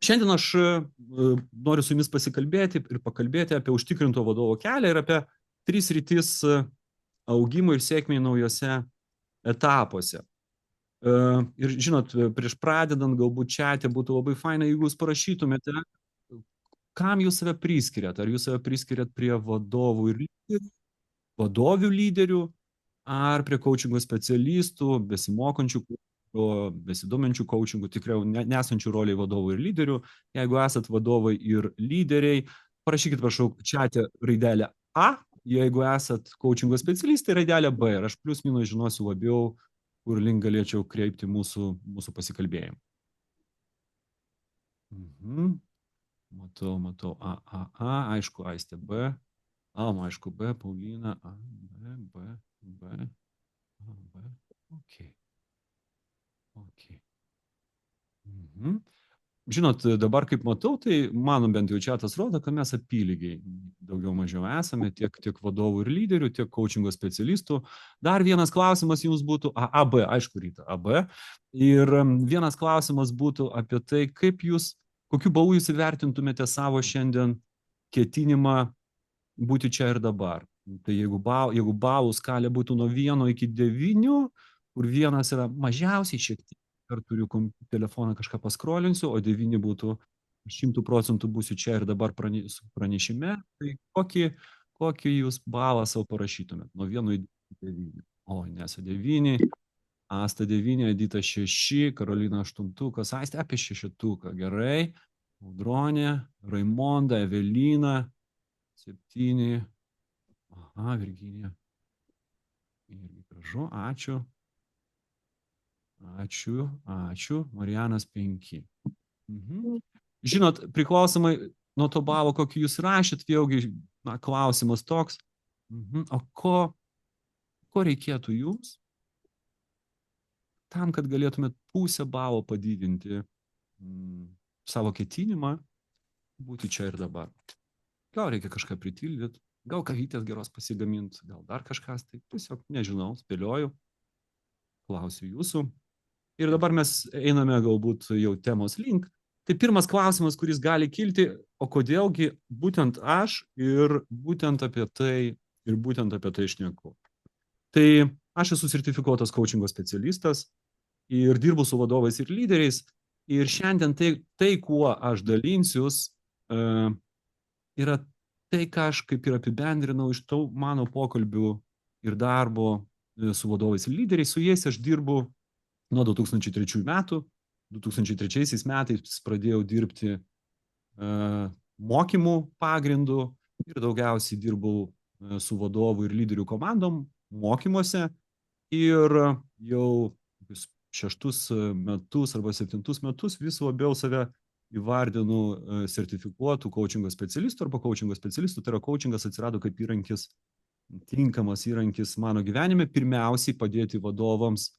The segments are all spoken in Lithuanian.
Šiandien aš noriu su jumis pasikalbėti ir pakalbėti apie užtikrinto vadovo kelią ir apie 3 sritis augimo ir sėkmei naujose etapuose. Ir žinot, prieš pradedant galbūt čiate būtų labai faina, jeigu jūs parašytumėte, kam jūs save priskiriat. Ar jūs save priskiriat prie vadovų ir lyderių, vadovių lyderių, ar prie coachingo specialistų, besimokančių, besidominčių coachingų, tikriau nesančių roliai vadovų ir lyderių. Jeigu esat vadovai ir lyderiai, parašykit, prašau, čiate raidelę A, jeigu esat coachingo specialistai, raidelę B, ir aš plius minus žinosiu labiau, kur link galėčiau kreipti mūsų pasikalbėjimą. Matau, aišku, Aistė B, aišku, B, Paulina, A, B, ok. Žinot, dabar kaip matau, tai mano bent jau čiatas rodo, kad mes apylygiai daugiau mažiau esame, tiek vadovų ir lyderių, tiek coachingo specialistų. Dar vienas klausimas jums būtų, AB, aišku, Ryta, AB. Ir vienas klausimas būtų apie tai, kaip jūs, kokiu balu jūs įvertintumėte savo šiandien ketinimą būti čia ir dabar. Tai jeigu balų skalė būtų nuo 1 iki 9, kur 1 yra mažiausiai šiek tiek, ar turiu telefoną kažką paskrolinsiu, o 9 būtų 100% būsiu čia ir dabar pranešime, tai kokį jūs balą savo parašytumėt? Nuo 1 iki 9. O, Nesa 9, Asta 9, Edita 6, Karolina 8, Aistė apie 6, gerai. Audronė, Raimonda, Evelina 7, Virginija. Irgi gražu, ačiū. Ačiū. Marijanas 5. Žinot, priklausomai nuo to balo, kokį jūs rašėt, vėlgi, klausimas toks, o ko reikėtų jums tam, kad galėtumėt pusę balo padidinti savo ketinimą būti čia ir dabar? Gal reikia kažką pritildyti, gal kavytės geros pasigaminti, gal dar kažkas, tai tiesiog nežinau, spėlioju, klausiu jūsų. Ir dabar mes einame galbūt jau temos link. Tai pirmas klausimas, kuris gali kilti, o kodėlgi būtent aš ir būtent apie tai šneku. Tai aš esu sertifikuotas coachingo specialistas ir dirbu su vadovais ir lyderiais. Ir šiandien tai kuo aš dalinsius, yra tai, ką aš kaip ir apibendrinau iš mano pokalbių ir darbo su vadovais ir lyderiais. Su jais aš dirbu nuo 2003 metų. 2003 metais pradėjau dirbti mokymų pagrindų ir daugiausiai dirbau su vadovų ir lyderių komandom mokymuose. Ir jau 6 metus arba 7 metus vis labiau save įvardinu sertifikuotų coachingo specialistų arba coachingo specialistų. Tai yra, coachingas atsirado kaip įrankis, tinkamas įrankis mano gyvenime, pirmiausiai padėti vadovams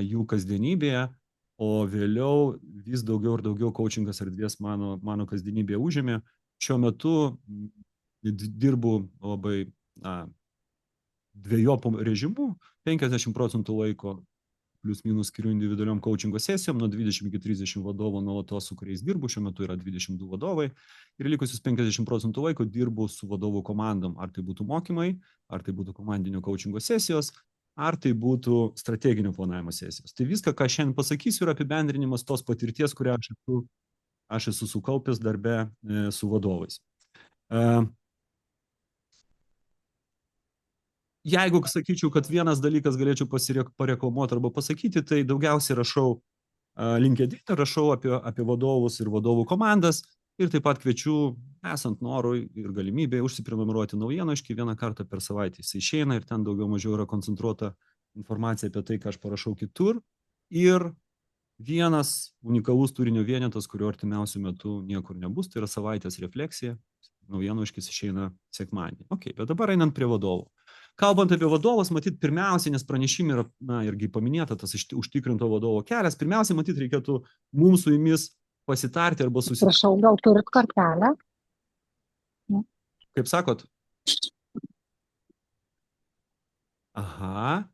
jų kasdienybėje, o vėliau vis daugiau ir daugiau coachingas erdvės mano kasdienybėje užėmė. Šiuo metu dirbu labai dviejopom režimu, 50% laiko plius minus skiriu individualiom coachingo sesijom, nuo 20 iki 30 vadovų nuolatos, su kuriais dirbu, šiuo metu yra 22 vadovai, ir likusius 50% laiko dirbu su vadovų komandom, ar tai būtų mokymai, ar tai būtų komandinio coachingo sesijos, ar tai būtų strateginio planavimo sesijos. Tai viską, ką šiandien pasakysiu, yra apibendrinimas tos patirties, kurią aš esu sukaupęs darbe su vadovais. Jeigu sakyčiau, kad vienas dalykas galėčiau pareklamuoti arba pasakyti, tai daugiausiai rašau LinkedIn, rašau apie vadovus ir vadovų komandas, ir taip pat kviečiu, esant norui ir galimybėje, užsiprenumeruoti naujienoraštį 1 kartą per savaitę. Jis išeina ir ten daugiau mažiau yra koncentruota informacija apie tai, ką aš parašau kitur. Ir vienas unikalus turinio vienetas, kurio artimiausiu metu niekur nebus, tai yra savaitės refleksija. Naujienoraštis išeina sekmadienį. Ok, bet dabar einant prie vadovų. Kalbant apie vadovus, matyt, pirmiausiai, nes pranešime yra, irgi paminėta tas užtikrinto vadovo kelias, pirmiausiai, matyt, reikėtų mums su jumis pasitarti arba susitarti. Prašau, gal turit kortelę? Kaip sakot? Aha,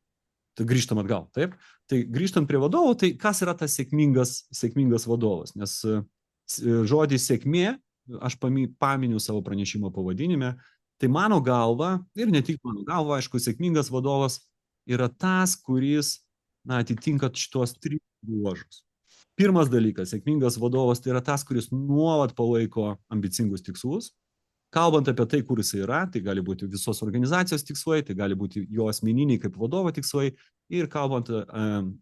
tai grįžtam atgal, taip? Tai grįžtant prie vadovų, tai kas yra tas sėkmingas vadovas? Nes žodis sėkmė, aš paminiu savo pranešimo pavadinime, tai mano galva, ir ne tik mano galva, aišku, sėkmingas vadovas yra tas, kuris atitinka šitos 3 bruožus. Pirmas dalykas, sėkmingas vadovas tai yra tas, kuris nuolat palaiko ambicingus tikslus. Kalbant apie tai, kur jis yra, tai gali būti visos organizacijos tikslai, tai gali būti jo asmeniniai kaip vadovo tikslai. Ir kalbant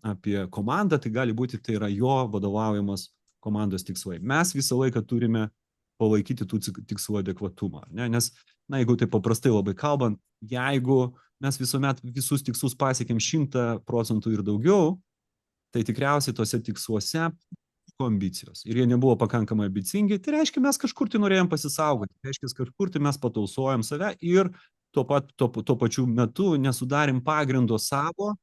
apie komandą, tai gali būti, tai yra jo vadovaujamas komandos tikslai. Mes visą laiką turime palaikyti tų tikslų adekvatumą. Nes, jeigu tai paprastai labai kalbant, jeigu mes visuomet visus tikslus pasiekėm 100% ir daugiau, tai tikriausiai tose tiksluose ambicijos. Ir jie nebuvo pakankamai ambicingi, tai reiškia, mes kažkur tai norėjom pasisaugoti. Tai reiškia, kažkur tai mes patausojam save ir tuo pačiu metu nesudarim pagrindo savo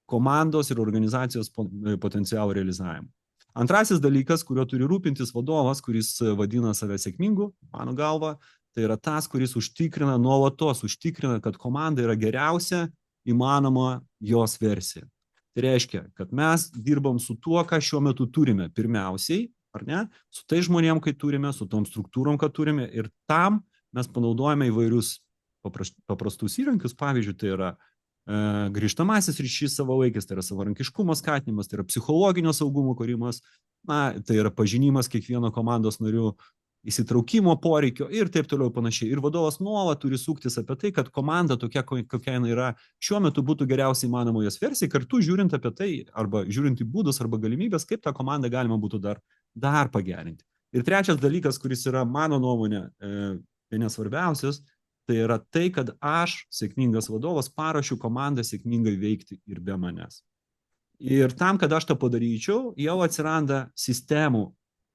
komandos ir organizacijos potencialo realizavimui. Antrasis dalykas, kurio turi rūpintis vadovas, kuris vadina save sėkmingu, mano galva, tai yra tas, kuris nuolatos užtikrina, kad komanda yra geriausia įmanoma jos versija. Tai reiškia, kad mes dirbam su tuo, ką šiuo metu turime pirmiausiai, ar ne, su tai žmonėm, kai turime, su tom struktūrom, ką turime, ir tam mes panaudojame įvairius paprastus įrankius, pavyzdžiui, tai yra grįžtamasis ryšys savalaikis, tai yra savarankiškumo skatinimas, tai yra psichologinio saugumo kūrimas, tai yra pažinimas kiekvieno komandos narių įsitraukimo poreikio ir taip toliau panašiai. Ir vadovas nuolat turi suktis apie tai, kad komanda tokia, kokia jinai yra, šiuo metu būtų geriausiai įmanoma jos versija, kartu žiūrint apie tai, arba žiūrint į būdus arba galimybės, kaip tą komandą galima būtų dar pagerinti. Ir trečias dalykas, kuris yra mano nuomonė vienas svarbiausias, tai yra tai, kad aš, sėkmingas vadovas, paruošiu komandą sėkmingai veikti ir be manęs. Ir tam, kad aš tą padaryčiau, jau atsiranda sistemų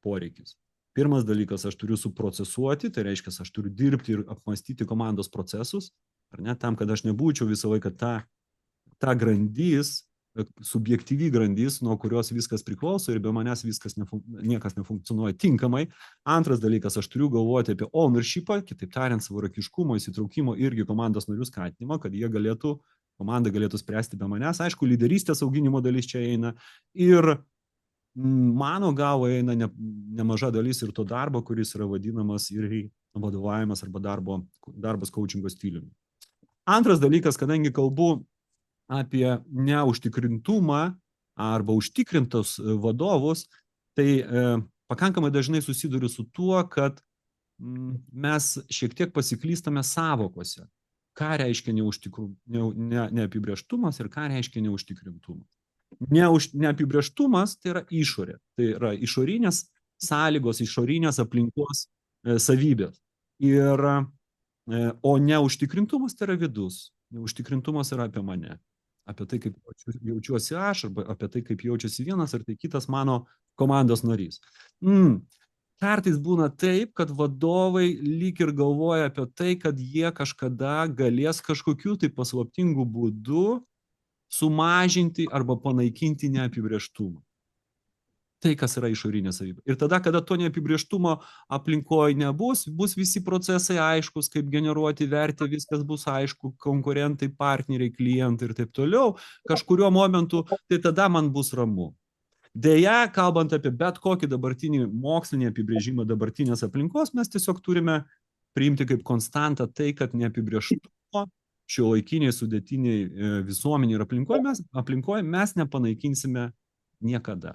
poreikis. Pirmas dalykas, aš turiu suprocesuoti, tai reiškia, aš turiu dirbti ir apmastyti komandos procesus, ar ne, tam, kad aš nebūčiau visą laiką ta grandis, subjektyvi grandis, nuo kurios viskas priklauso ir be manęs niekas nefunkcionuoja tinkamai. Antras dalykas, aš turiu galvoti apie ownershipą, kitaip tariant, savarankiškumo, įsitraukimo irgi komandos narių skatinimą, kad komanda galėtų spręsti be manęs. Aišku, lyderystės auginimo dalis čia eina ir mano galva eina nemaža dalis ir to darbo, kuris yra vadinamas ir vadovavimas arba darbas coachingo stiliumi. Antras dalykas, kadangi kalbu apie neužtikrintumą arba užtikrintus vadovus, tai pakankamai dažnai susiduriu su tuo, kad mes šiek tiek pasiklystame savokose. Ką reiškia neapibrėžtumas ir ką reiškia neužtikrintumas. Neapibrėžtumas tai yra išorė, tai yra išorinės sąlygos, išorinės aplinkos savybės. O neužtikrintumas tai yra vidus. Neužtikrintumas yra apie mane, apie tai, kaip jaučiuosi aš, arba apie tai, kaip jaučiasi vienas ar tai kitas mano komandos narys. Kartais būna taip, kad vadovai lyg ir galvoja apie tai, kad jie kažkada galės kažkokiu tai paslaptingu būdu sumažinti arba panaikinti neapibrėžtumą. Tai, kas yra išorinė savybė. Ir tada, kada to neapibrėžtumo aplinkoje nebus, bus visi procesai aiškus, kaip generuoti vertę, viskas bus aišku, konkurentai, partneriai, klientai ir taip toliau, kažkuriuo momentu, tai tada man bus ramu. Deja, kalbant apie bet kokį dabartinį mokslinį apibrėžimą dabartinės aplinkos, mes tiesiog turime priimti kaip konstantą tai, kad neapibrėžtumo šiuolaikiniai sudėtiniai visuomeniai ir aplinkoje mes nepanaikinsime niekada.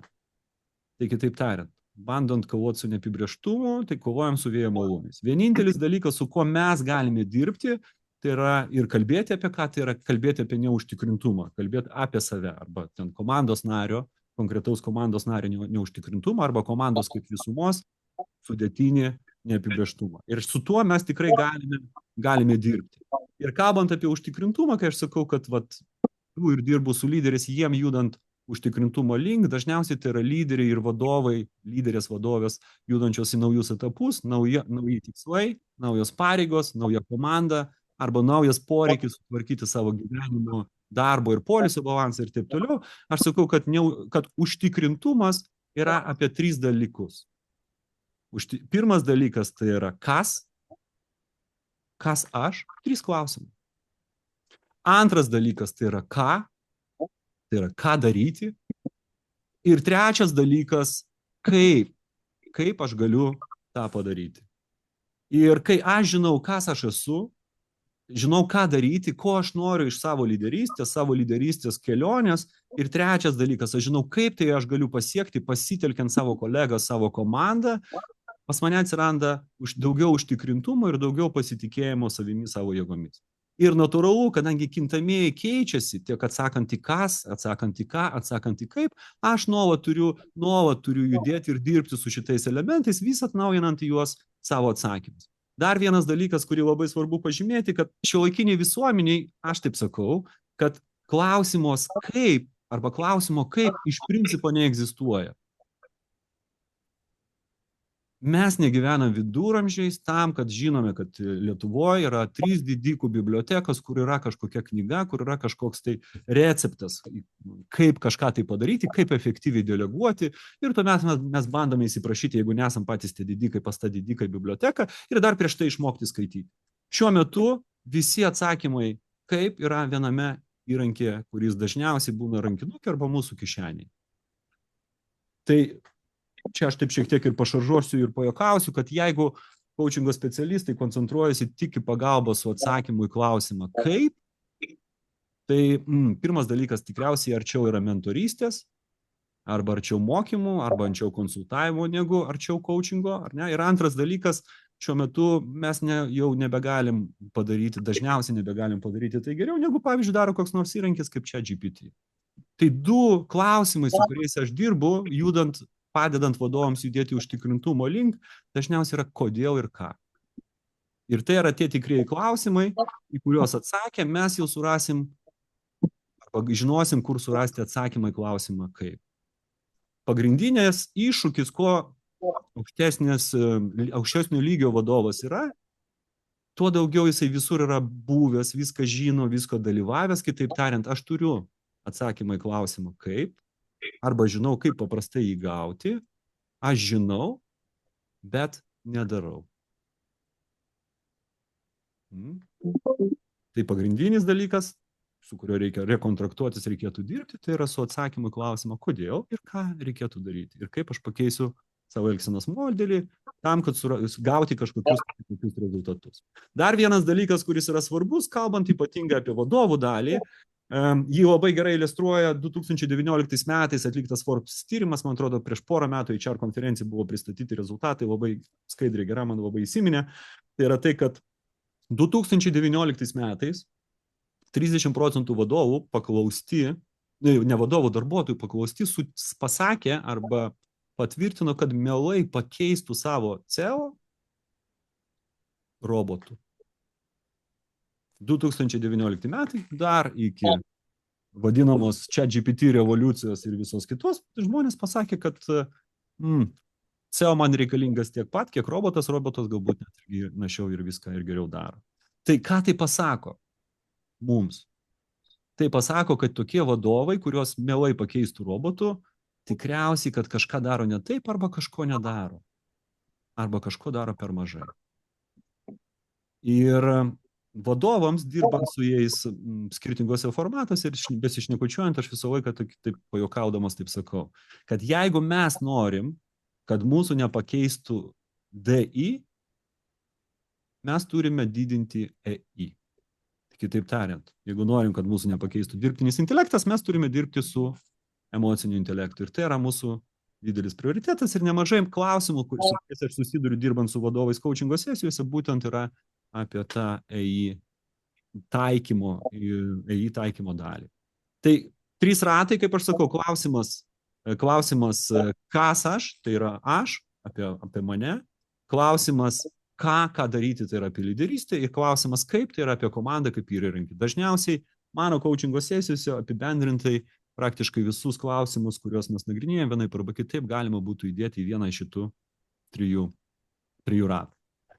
Tai kitaip tariant, bandant kovoti su neapibrėžtumu, tai kovojam su vėjo malūnais. Vienintelis dalykas, su kuo mes galime dirbti, tai yra ir kalbėti apie ką, tai yra kalbėti apie neužtikrintumą, kalbėti apie save, arba ten komandos nario, konkretaus komandos nario neužtikrintumą, arba komandos kaip visumos sudėtinį neapibrėžtumą. Ir su tuo mes tikrai galime dirbti. Ir kalbant apie užtikrintumą, kai aš sakau, kad ir dirbu su lyderiais, jiem judant užtikrintumo link, dažniausiai tai yra lyderiai ir vadovai, lyderės vadovės, judančios į naujus etapus, nauji tikslai, naujos pareigos, nauja komanda, arba naujas poreikis sutvarkyti savo gyvenimo, darbo ir poilsio balansą ir taip toliau. Aš sakau, kad užtikrintumas yra apie 3 dalykus. Pirmas dalykas tai yra kas aš, 3 klausimai. Antras dalykas tai yra ką daryti. Ir trečias dalykas, kaip kaip aš galiu tą padaryti. Ir kai aš žinau, kas aš esu, žinau, ką daryti, ko aš noriu iš savo lyderystės kelionės. Ir trečias dalykas, aš žinau, kaip tai aš galiu pasiekti, pasitelkiant savo kolegą, savo komandą, pas mane atsiranda daugiau užtikrintumo ir daugiau pasitikėjimo savimi, savo jėgomis. Ir natūralu, kadangi kintamieji keičiasi, tiek atsakant į kas, atsakant į ką, atsakant į kaip, aš nuolat turiu judėti ir dirbti su šitais elementais, vis atnaujinant juos savo atsakymus. Dar vienas dalykas, kurį labai svarbu pažymėti, kad šiuolaikiniai visuomeniai, aš taip sakau, kad klausimos kaip arba klausimo kaip iš principo neegzistuoja. Mes negyvenam viduramžiais tam, kad žinome, kad Lietuvoje yra 3 didikų bibliotekos, kur yra kažkokia knyga, kur yra kažkoks tai receptas, kaip kažką tai padaryti, kaip efektyviai deleguoti. Ir tuomet mes bandome įsiprašyti, jeigu nesam patys tie didikai, pas tą didiką biblioteką ir dar prieš tai išmokti skaityti. Šiuo metu visi atsakymai kaip yra viename įrankė, kuris dažniausiai būna rankinukė arba mūsų kišeniai. Tai čia aš taip šiek tiek ir pašaržuosiu ir pajuokausiu, kad jeigu coachingo specialistai koncentruojasi tik į pagalbą su atsakymu į klausimą kaip, tai pirmas dalykas tikriausiai arčiau yra mentorystės, arba arčiau mokymų, arba arčiau konsultavimo negu arčiau coachingo, ar ne? Ir antras dalykas, šiuo metu mes jau nebegalim padaryti, dažniausiai nebegalim padaryti tai geriau, negu pavyzdžiui daro koks nors įrankis kaip ChatGPT. Tai 2 klausimai, su kuriais aš dirbu, padedant vadovams judėti užtikrintumo link, dažniausiai yra kodėl ir ką. Ir tai yra tie tikrieji klausimai, į kuriuos atsakę mes jau surasim, arba žinosim, kur surasti atsakymą į klausimą kaip. Pagrindinės iššūkis, kuo aukštesnio lygio vadovas yra, tuo daugiau jisai visur yra buvęs, viską žino, visko dalyvavęs, kitaip tariant, aš turiu atsakymą į klausimą kaip, arba žinau, kaip paprastai jį gauti, aš žinau, bet nedarau. Tai pagrindinis dalykas, su kuriuo reikia rekontraktuotis, reikėtų dirbti, tai yra su atsakymu į klausimą, kodėl ir ką reikėtų daryti. Ir kaip aš pakeisiu savo elgsenos modelį tam, kad gauti kažkokius rezultatus. Dar vienas dalykas, kuris yra svarbus, kalbant ypatingai apie vadovų dalį, jį labai gerai iliustruoja 2019 metais atliktas Forbes tyrimas, man atrodo, prieš porą metų HR konferencijai buvo pristatyti rezultatai, labai skaidriai gera, man labai įsiminė. Tai yra tai, kad 2019 metais 30% vadovų paklausti, ne vadovų, darbuotojų paklausti, pasakė arba patvirtino, kad mielai pakeistų savo CEO robotų. 2019 metai, dar iki vadinamos ChatGPT revoliucijos ir visos kitos, žmonės pasakė, kad CEO man reikalingas tiek pat, kiek robotas galbūt net našiau ir viską ir geriau daro. Tai ką tai pasako mums? Tai pasako, kad tokie vadovai, kuriuos mielai pakeistų robotų, tikriausiai, kad kažką daro ne taip, arba kažko nedaro. Arba kažko daro per mažai. Ir vadovams, dirbant su jais skirtingose formatuose ir besišnekučiuojant, aš visą laiką taip pajokaudamas taip sakau, kad jeigu mes norim, kad mūsų nepakeistų DI, mes turime didinti EI. Kitaip tariant, jeigu norim, kad mūsų nepakeistų dirbtinis intelektas, mes turime dirbti su emociniu intelektu. Ir tai yra mūsų didelis prioritetas ir nemažai klausimų, su kuriais aš susiduriu dirbant su vadovais coachingo sesijose, būtent yra apie tą EI taikymo dalį. Tai 3 ratai, kaip aš sakau, klausimas kas aš, tai yra aš, apie mane, klausimas ką daryti, tai yra apie lyderystę, ir klausimas kaip, tai yra apie komandą, kaip įrankį. Dažniausiai mano coachingo sesijose apibendrintai praktiškai visus klausimus, kuriuos mes nagrinėjame, vienaip arba kitaip galima būtų įdėti į vieną iš šitų 3 ratų.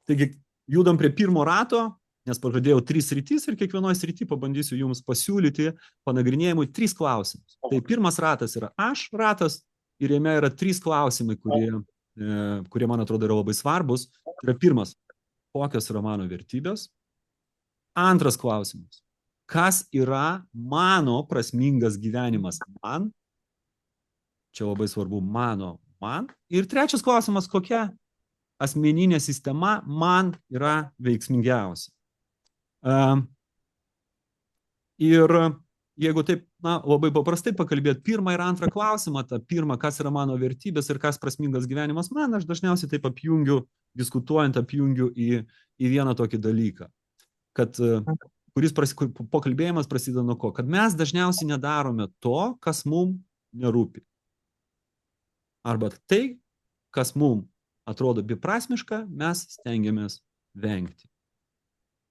Taigi, judam prie 1 rato, nes pažadėjau 3 sritys ir kiekvienoje srity pabandysiu jums pasiūlyti panagrinėjimui 3 klausimus. Tai 1 ratas yra aš ratas ir jame yra 3 klausimai, kurie man atrodo yra labai svarbus. Tai yra 1, kokios yra mano vertybės. 2 klausimas, kas yra mano prasmingas gyvenimas man. Čia labai svarbu mano man. Ir trečias klausimas, kokia asmeninė sistema man yra veiksmingiausia. Ir jeigu taip, labai paprastai pakalbėti, pirmą ir antrą klausimą, tą pirmą, kas yra mano vertybės ir kas prasmingas gyvenimas man, aš dažniausiai taip apjungiu, diskutuojant, apjungiu į vieną tokį dalyką, kad pokalbėjimas prasideda nuo ko? Kad mes dažniausiai nedarome to, kas mums nerūpi. Arba tai, kas mums atrodo beprasmiška, mes stengiamės vengti.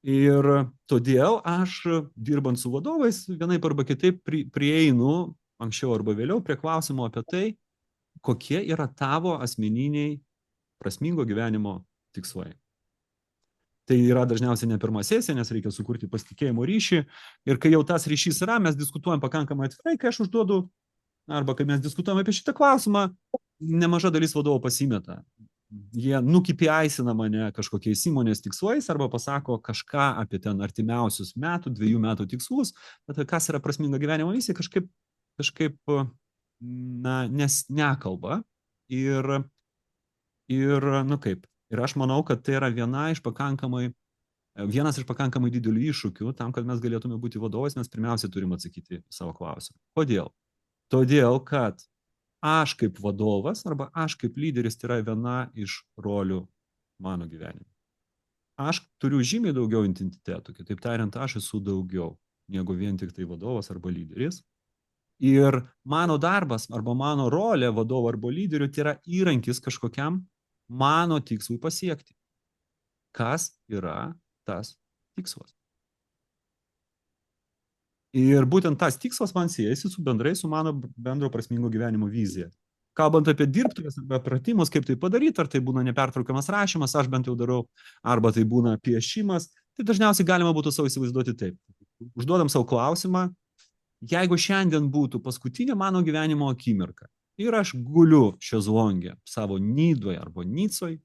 Ir todėl aš, dirbant su vadovais, vienaip arba kitaip prieinu, anksčiau arba vėliau, prie klausimo apie tai, kokie yra tavo asmeniniai prasmingo gyvenimo tikslai. Tai yra dažniausiai ne pirma sesija, nes reikia sukurti pasitikėjimo ryšį. Ir kai jau tas ryšys yra, mes diskutuojam pakankamai atvirai, kai aš užduodu, arba kai mes diskutuojam apie šitą klausimą, nemaža dalis vadovų pasimeta. Jie nukipiaisina mane kažkokiais įmonės tikslais arba pasako kažką apie ten artimiausius metų, 2 metų tikslus, bet kas yra prasminga gyvenimo misija, kažkaip nekalba. Ir kaip. Ir aš manau, kad tai yra vienas iš pakankamai didelių iššūkių, tam, kad mes galėtume būti vadovais, mes pirmiausia turime atsakyti savo klausimą. Kodėl? Todėl, kad aš kaip vadovas arba aš kaip lyderis tai yra viena iš rolių mano gyvenime. Aš turiu žymiai daugiau identitetų, kitaip tariant, aš esu daugiau negu vien tik tai vadovas arba lyderis. Ir mano darbas arba mano rolė vadovo arba lyderių tai yra įrankis kažkokiam mano tikslui pasiekti. Kas yra tas tikslas? Ir būtent tas tikslas man siejasi bendrai su mano bendro prasmingo gyvenimo vizija. Kalbant apie dirbtuves arba pratimus, kaip tai padaryti, ar tai būna nepertraukiamas rašymas, aš bent jau darau, arba tai būna piešimas, tai dažniausiai galima būtų savo įsivaizduoti taip. Užduodam savo klausimą, jeigu šiandien būtų paskutinė mano gyvenimo akimirka ir aš guliu šezlonge savo Nidoje arba Nicoj,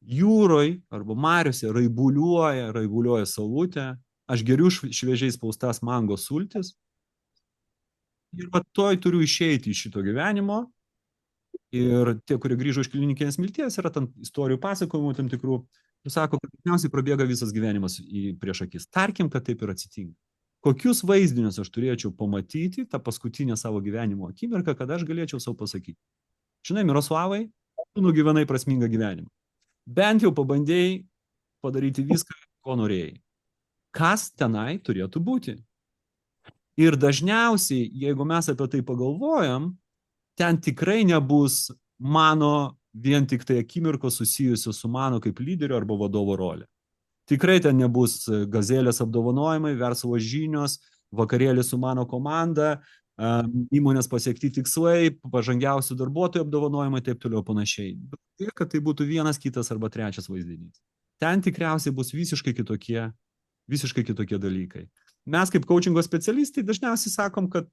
jūroj arba mariuose raibuliuoja saulutė, aš geriu šviežiai spaustas mango sultis ir toj turiu išeiti iš šito gyvenimo. Ir tie, kurie grįžo iš klinikinės mirties, yra tam istorijų pasakojimų tam tikrų, ir sako, kad dažniausiai prabėga visas gyvenimas prieš akis. Tarkim, kad taip ir atsitinka. Kokius vaizdinius aš turėčiau pamatyti tą paskutinę savo gyvenimo akimirką, kad aš galėčiau savo pasakyti. Žinai, Miroslavai, tu nugyvenai prasmingą gyvenimą. Bent jau pabandėjai padaryti viską, ko norėjai. Kas tenai turėtų būti? Ir dažniausiai, jeigu mes apie tai pagalvojam, ten tikrai nebus mano vien tik tai akimirkos susijusios su mano kaip lyderio arba vadovo rolė. Tikrai ten nebus gazelės apdovanojimai, verslo žinios, vakarėlis su mano komanda, įmonės pasiekti tikslai, pažangiausių darbuotojų apdovanojimai, taip toliau panašiai. Ir kad tai būtų vienas, kitas arba trečias vaizdinys. Ten tikriausiai bus visiškai kitokie dalykai. Mes kaip coachingo specialistai dažniausiai sakom, kad,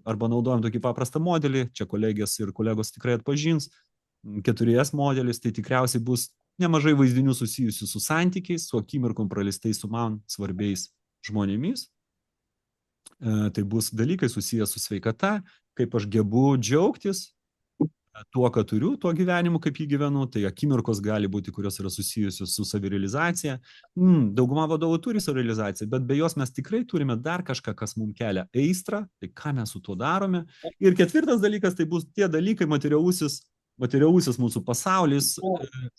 arba naudojam tokį paprastą modelį, čia kolegės ir kolegos tikrai atpažins, 4S modelis, tai tikriausiai bus nemažai vaizdinių susijusių su santykiais, su akimirkom praleistais su man svarbiais žmonėmis. Tai bus dalykai susijęs su sveikata, kaip aš gebu džiaugtis tuo, ką turiu, tuo gyvenimu, kaip jį gyvenu, tai akimirkos gali būti, kurios yra susijusios su savirealizacija. Dauguma vadovų turi savirealizaciją, bet be jos mes tikrai turime dar kažką, kas mums kelia aistrą, tai ką mes su tuo darome. Ir ketvirtas dalykas, tai bus tie dalykai, materialusis mūsų pasaulis,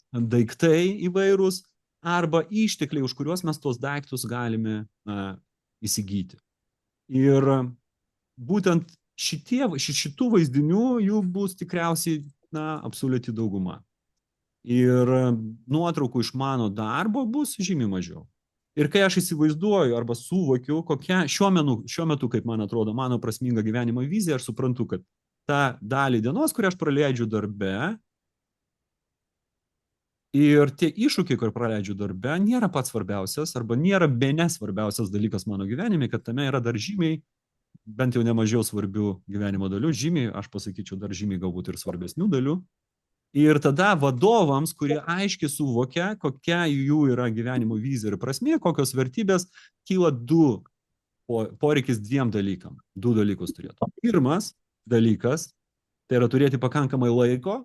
daiktai įvairūs, arba ištekliai, už kuriuos mes tos daiktus galime įsigyti. Ir būtent šitų vaizdinių jų bus tikriausiai absoliuti dauguma. Ir nuotraukų iš mano darbo bus žymiai mažiau. Ir kai aš įsivaizduoju arba suvokiu, kokia šiuo metu, kaip man atrodo, mano prasminga gyvenimo vizija, aš suprantu, kad tą dalį dienos, kurią aš praleidžiu darbe, ir tie iššūkiai, kur praleidžiu darbe, nėra pats svarbiausias arba nėra bene svarbiausias dalykas mano gyvenime, kad tame yra dar žymiai, bent jau nemažiau svarbių gyvenimo dalių, žymiai, aš pasakyčiau, dar žymiai galbūt ir svarbesnių dalių. Ir tada vadovams, kurie aiškiai suvokia, kokia jų yra gyvenimo vizija ir prasmė, kokios vertybės, kyla poreikis 2 dalykam. 2 dalykus turėtų. Pirmas dalykas, tai yra turėti pakankamai laiko.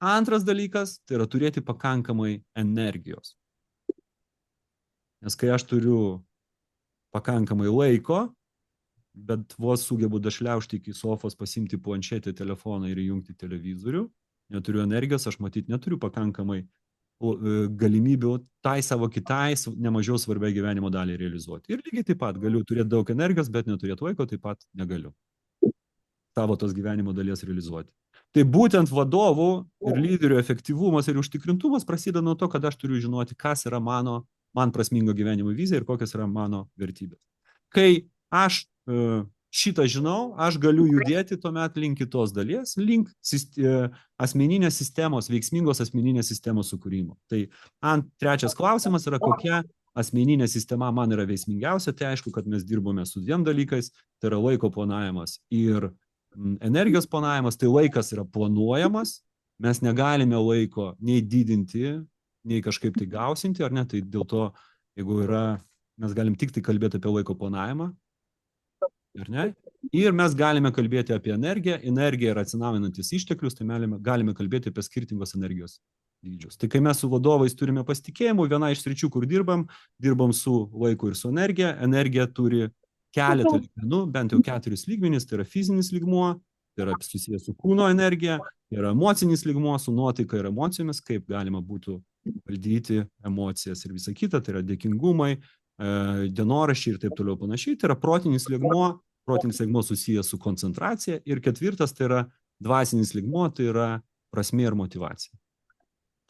Antras dalykas, tai yra turėti pakankamai energijos. Nes kai aš turiu pakankamai laiko, bet vos sugebu dašliaužti iki sofos, pasimti planšetę, telefoną ir įjungti televizorių, neturiu energijos, aš matyt neturiu pakankamai galimybių tai savo kitai nemažiau svarbiai gyvenimo dalį realizuoti. Ir lygiai taip pat galiu turėti daug energijos, bet neturėti laiko, taip pat negaliu savo tos gyvenimo dalies realizuoti. Tai būtent vadovų ir lyderių efektyvumas ir užtikrintumas prasideda nuo to, kad aš turiu žinoti, kas yra man prasmingo gyvenimo vizija ir kokios yra mano vertybės. Kai aš šitą žinau, aš galiu judėti tuomet link kitos dalies, link asmeninės sistemos, veiksmingos asmeninės sistemos sukūrimo. Tai trečias klausimas yra, kokia asmeninė sistema man yra veiksmingiausia. Tai aišku, kad mes dirbome su dviem dalykais, tai yra laiko planavimas ir energijos planavimas. Tai laikas yra planuojamas, mes negalime laiko nei didinti, nei kažkaip tai gausinti, ar ne? Tai dėl to, jeigu mes galim tik tai kalbėti apie laiko planavimą, ar ne? Ir mes galime kalbėti apie energiją. Energija yra atsinaujinantis išteklius, tai galime kalbėti apie skirtingos energijos dydžius. Tai kai mes su vadovais turime pasitikėjimų, viena iš sričių, kur dirbam su laiku ir su energija. Energija turi keletą lygmenų, bent jau 4 lygmenys, tai yra fizinis lygmuo, tai yra susijęs su kūno energija, tai yra emocinis lygmuo, su nuotaika ir emocijomis, kaip galima būtų valdyti emocijas ir visą kitą, tai yra dėkingumai, dienoraščiai ir taip toliau panašiai. Tai yra protinis lygmuo susijęs su koncentracija. Ir ketvirtas, tai yra dvasinis lygmuo, tai yra prasmė ir motyvacija.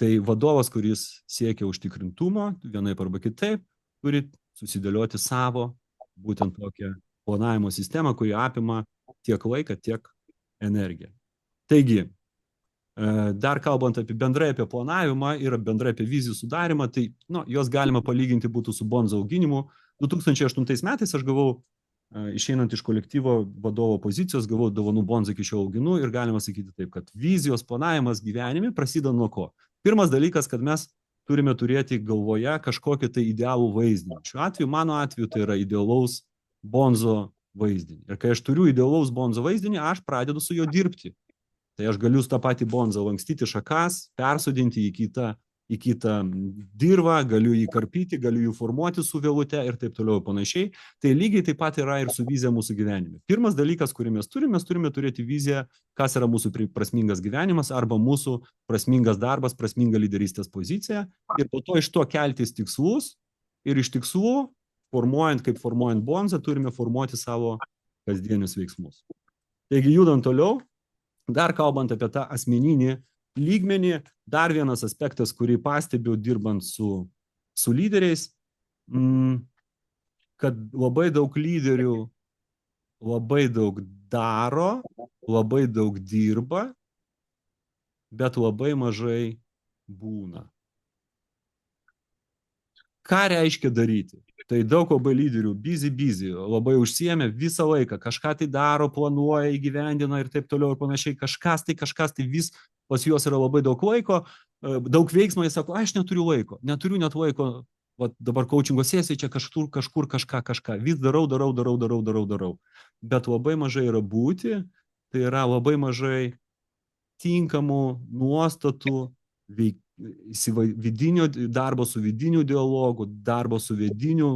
Tai vadovas, kuris siekia užtikrintumo, vienaip arba kitaip, turi susidėlioti savo būtent tokią planavimo sistemą, kuri apima tiek laiką, tiek energiją. Taigi, dar kalbant bendrai apie planavimą ir bendrai apie vizijų sudarimą, tai jos galima palyginti būtų su bonzo auginimu. 2008 metais aš gavau, išeinant iš kolektyvo vadovo pozicijos, gavau dovanų bonzą, iki šiol auginu, ir galima sakyti taip, kad vizijos planavimas gyvenime prasideda nuo ko? Pirmas dalykas, kad mes turime turėti galvoje kažkokį tai idealų vaizdinį. Šiuo atveju, mano atveju, tai yra idealaus bonzo vaizdinį. Ir kai aš turiu idealaus bonzo vaizdinį, aš pradedu su juo dirbti. Tai aš galiu tą patį bonzą lankstyti šakas, persodinti į kitą dirvą, galiu jį karpyti, galiu jį formuoti su vėlute ir taip toliau panašiai. Tai lygiai taip pat yra ir su vizija mūsų gyvenime. Pirmas dalykas, kurį mes turime turėti viziją, kas yra mūsų prasmingas gyvenimas arba mūsų prasmingas darbas, prasminga lyderystės pozicija. Ir po to iš to keltis tikslus ir iš tikslų, formuojant bonzą, turime formuoti savo kasdienius veiksmus. Taigi, judant toliau, dar kalbant apie tą asmeninį lygmenį, dar vienas aspektas, kurį pastebiu dirbant su lyderiais, kad labai daug lyderių labai daug daro, labai daug dirba, bet labai mažai būna. Ką reiškia daryti? Tai daug labai lyderių, busy, labai užsiėmė visą laiką, kažką tai daro, planuoja, įgyvendina ir taip toliau ir panašiai, kažkas tai vis pas juos yra labai daug laiko, daug veiksmo, jis sako, aš neturiu net laiko, dabar coachingo sesija, čia kažkur kažką, vis darau, bet labai mažai yra būti, tai yra labai mažai tinkamų nuostatų, vidinio darbo su vidiniu dialogu, darbo su vidiniu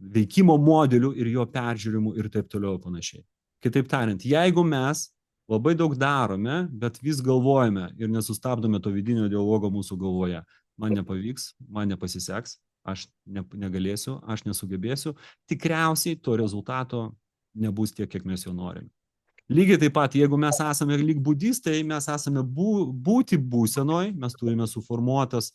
veikimo modeliu ir jo peržiūrimu ir taip toliau panašiai. Kitaip tariant, jeigu mes labai daug darome, bet vis galvojame ir nesustabdome to vidinio dialogo mūsų galvoje, man nepavyks, man nepasiseks, aš negalėsiu, aš nesugebėsiu, tikriausiai to rezultato nebus tiek, kiek mes jo norime. Lygiai taip pat, jeigu mes esame lyg budistai, mes esame būti būsenoj, mes turime suformuotas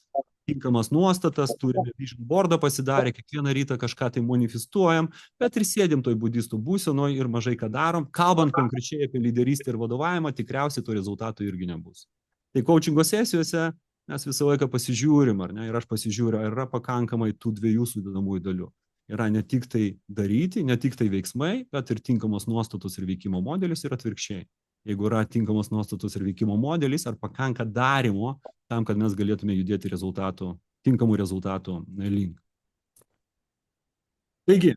tinkamas nuostatas, turime vision boardą pasidarę, kiekvieną rytą kažką tai manifestuojam, bet ir sėdim toj budistų būsenoj ir mažai ką darom. Kalbant konkrečiai apie lyderystę ir vadovavimą, tikriausiai to rezultato irgi nebus. Tai coachingo sesijose mes visą laiką pasižiūrim, ar ne, ir aš pasižiūriu, ar yra pakankamai tų dviejų sudedamųjų dalių. Yra ne tik tai daryti, ne tik tai veiksmai, bet ir tinkamos nuostatos ir veikimo modelis ir atvirkščiai. Jeigu yra tinkamos nuostatos ir veikimo modelis, ar pakanka darimo tam, kad mes galėtume judėti tinkamų rezultatų link. Taigi,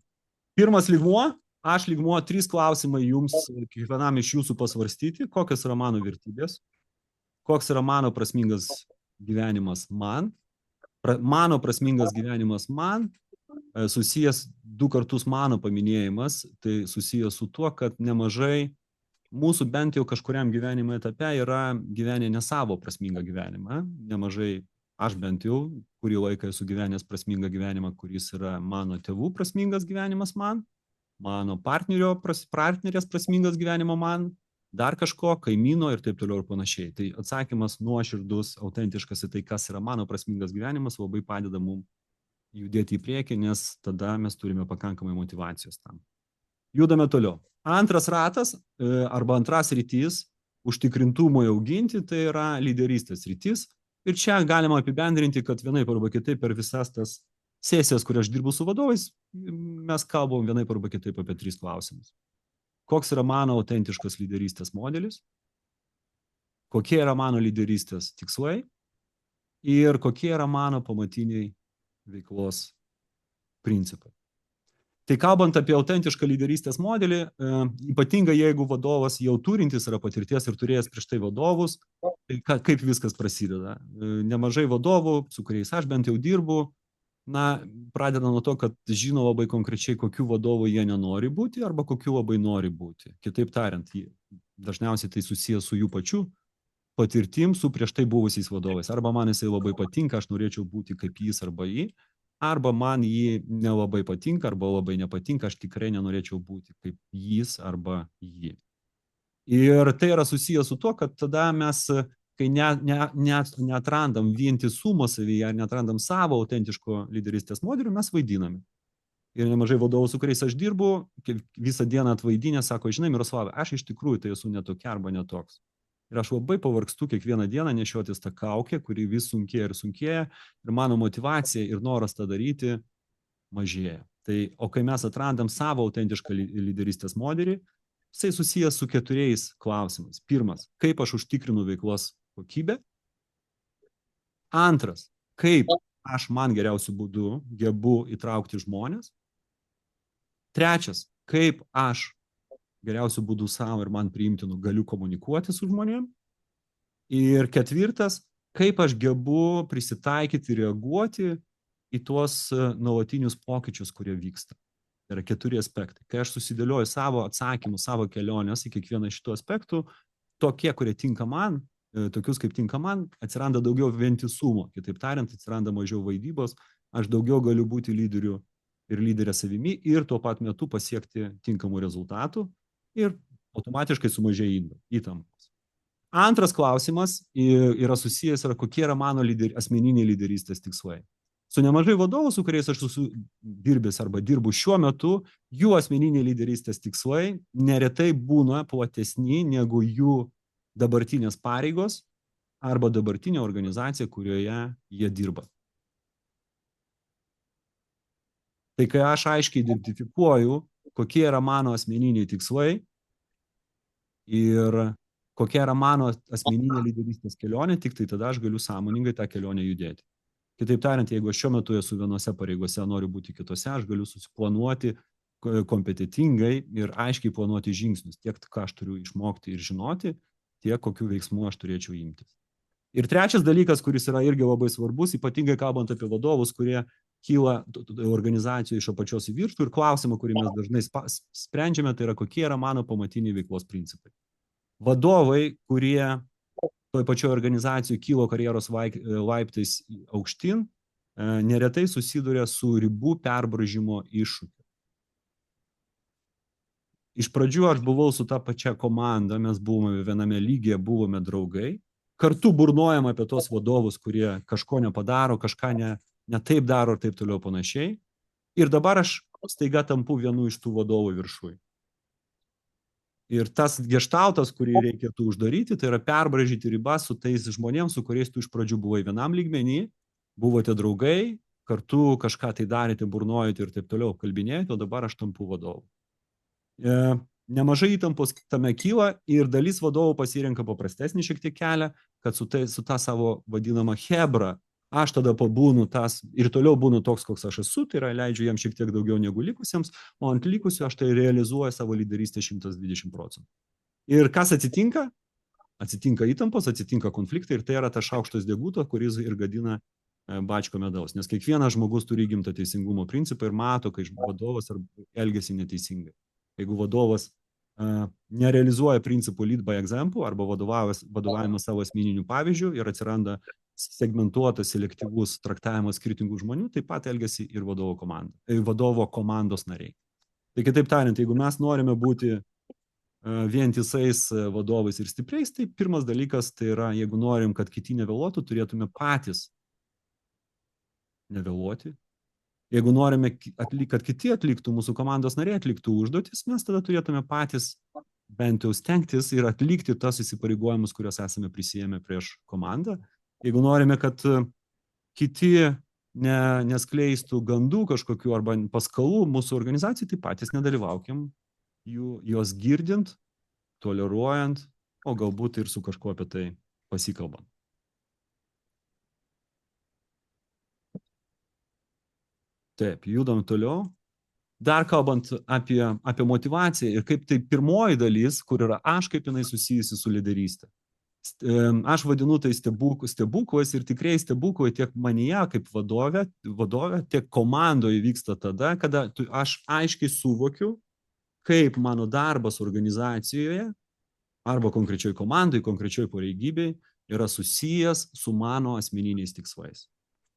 pirmas lygmuo, Aš lygmuo 3 klausimai jums, kiekvienam iš jūsų pasvarstyti, kokios yra mano vertybės, koks yra mano prasmingas gyvenimas man, mano prasmingas gyvenimas man, susijęs 2 kartus mano paminėjimas, tai susijęs su tuo, kad nemažai mūsų bent jau kažkuriam gyvenimo etape yra gyvenę ne savo prasmingą gyvenimą, nemažai aš bent jau kurį laiką esu gyvenęs prasmingą gyvenimą, kuris yra mano tėvų prasmingas gyvenimas man, mano partnerės prasmingas gyvenimo man, dar kažko, kaimyno ir taip toliau ir panašiai. Tai atsakymas nuoširdus, autentiškas į tai, kas yra mano prasmingas gyvenimas, labai padeda mums judėti į priekį, nes tada mes turime pakankamai motyvacijos tam. Judame toliau. Antras ratas arba antras rytis užtikrintumui auginti, tai yra lyderystės rytis. Ir čia galima apibendrinti, kad vienaip arba kitaip per visas tas sesijas, kur aš dirbu su vadovais, mes kalbam vienaip arba kitaip apie 3 klausimus. Koks yra mano autentiškas lyderystės modelis, kokie yra mano lyderystės tikslai ir kokie yra mano pamatiniai veiklos principai. Tai kalbant apie autentišką lyderystės modelį, ypatingai jeigu vadovas jau turintis yra patirties ir turėjęs prieš tai vadovus, tai kaip viskas prasideda. Nemažai vadovų, su kuriais aš bent jau dirbu, pradeda nuo to, kad žino labai konkrečiai, kokių vadovų jie nenori būti arba kokių labai nori būti. Kitaip tariant, dažniausiai tai susijęs su jų pačių patirtim, su prieš tai buvusiais vadovais. Arba man jisai labai patinka, aš norėčiau būti kaip jis arba jį, arba man jį nelabai patinka, arba labai nepatinka, aš tikrai nenorėčiau būti kaip jis arba jį. Ir tai yra susijęs su tuo, kad tada mes, kai neatrandam vientisumo savyje, neatrandam savo autentiško lyderystės modelio, mes vaidiname. Ir nemažai vadovų, su kuriais aš dirbu, visą dieną atvaidinę, sako, žinai, Miroslavai, aš iš tikrųjų tai esu netokia arba netoks. Ir aš labai pavargstu kiekvieną dieną nešiotis tą kaukę, kuri vis sunkėja ir sunkėja, ir mano motivacija ir noras tą daryti mažėja. Tai, o kai mes atrandam savo autentišką lyderystės modelį, jisai susijęs su 4 klausimais. Pirmas, kaip aš užtikrinu veiklos kokybę. Antras, kaip aš man geriausiu būdu gebu įtraukti žmonės. Trečias, kaip aš geriausių būdų savo ir man priimtinu galiu komunikuoti su žmonėm. Ir 4, kaip aš gebu prisitaikyti ir reaguoti į tuos nuolatinius pokyčius, kurie vyksta. Tai yra 4 aspektai. Kai aš susidėlioju savo atsakymus, savo kelionės į kiekvieną šitų aspektų, tokie, kurie tinka man, tokius kaip tinka man, atsiranda daugiau vientisumo. Kitaip tariant, atsiranda mažiau vaidybos, aš daugiau galiu būti lyderiu ir lyderė savimi ir tuo pat metu pasiekti tinkamų rezultatų. Ir automatiškai sumažėja įtampos. Antras klausimas yra susijęs, kokie yra mano asmeniniai lyderystės tikslai. Su nemažai vadovų, su kuriais aš esu dirbęs arba dirbu šiuo metu, jų asmeniniai lyderystės tikslai neretai būna platesni negu jų dabartinės pareigos arba dabartinė organizacija, kurioje jie dirba. Tai kai aš aiškiai identifikuoju, kokie yra mano asmeniniai tikslai ir kokia yra mano asmeninė lyderystės kelionė, tik tai tada aš galiu sąmoningai tą kelionę judėti. Kitaip tariant, jeigu aš šiuo metu esu vienose pareigose, noriu būti kitose, aš galiu susiplanuoti kompetitingai ir aiškiai planuoti žingsnius, tiek ką aš turiu išmokti ir žinoti, tiek kokių veiksmų aš turėčiau imtis. Ir trečias dalykas, kuris yra irgi labai svarbus, ypatingai kalbant apie vadovus, kurie kyla organizacijų iš apačios į viršų ir klausimą, kurį mes dažnai sprendžiame, tai yra kokie yra mano pamatiniai veiklos principai. Vadovai, kurie toj pačioj organizacijoj kylo karjeros laiptais aukštyn, neretai susiduria su ribų perbraižymo iššūkiu. Iš pradžių aš buvau su ta pačia komanda, mes buvome viename lygyje, buvome draugai, kartu burnojam apie tos vadovus, kurie kažko nepadaro, kažką ne taip daro ir taip toliau panašiai. Ir dabar aš staiga tampu vienu iš tų vadovų viršui. Ir tas geštaltas, kurį reikėtų uždaryti, tai yra perbraižyti ribas su tais žmonėms, su kuriais tu iš pradžių buvai vienam lygmenį, buvote draugai, kartu kažką tai darėte, burnojate ir taip toliau kalbinėjate, o dabar aš tampu vadovu. Nemažai įtampos tame kyla ir dalis vadovų pasirenka paprastesnį šiek tiek kelią, kad su ta savo vadinama hebra Aš tada pabūnu tas ir toliau būnu toks, koks aš esu, tai yra leidžiu jam šiek tiek daugiau negu likusiems, o ant likusių aš tai realizuoju savo lyderystę 120%. Ir kas atsitinka? Atsitinka įtampos, atsitinka konfliktai ir tai yra tas šaukštas deguto, kuris ir gadina bačko medaus. Nes kiekvienas žmogus turi įgimtą teisingumo principą ir mato, kai vadovas elgesi neteisingai. Jeigu vadovas nerealizuoja principų lead by example arba vadovavimas savo asmeniniu pavyzdžiu ir atsiranda segmentuotas, selektyvus traktavimas skirtingų žmonių, taip pat elgesi ir vadovo komandos nariai. Tai kitaip tariant, jeigu mes norime būti vientisais vadovais ir stipriais, tai pirmas dalykas tai yra, jeigu norim, kad kiti nevėluotų, turėtume patys nevėluoti. Jeigu norime, kad kiti atliktų, mūsų komandos nariai atliktų užduotis, mes tada turėtume patys bent jau stengtis ir atlikti tas įsipareigojimus, kuriuos esame prisijėmę prieš komandą. Jeigu norime, kad kiti neskleistų gandų kažkokių arba paskalų mūsų organizacijai, tai patys nedalyvaukim juos girdint, toleruojant, o galbūt ir su kažkuo apie tai pasikalbant. Taip, judam toliau. Dar kalbant apie motivaciją ir kaip tai pirmoji dalis, kur yra aš, kaip jinai susijusi su lyderystė. Aš vadinu tai stebuklais ir tikrai stebuklai tiek manyje kaip vadovė, tiek komandoje vyksta tada, kada aš aiškiai suvokiu, kaip mano darbas organizacijoje arba konkrečioj komandai, konkrečioj pareigybei yra susijęs su mano asmeniniais tikslais.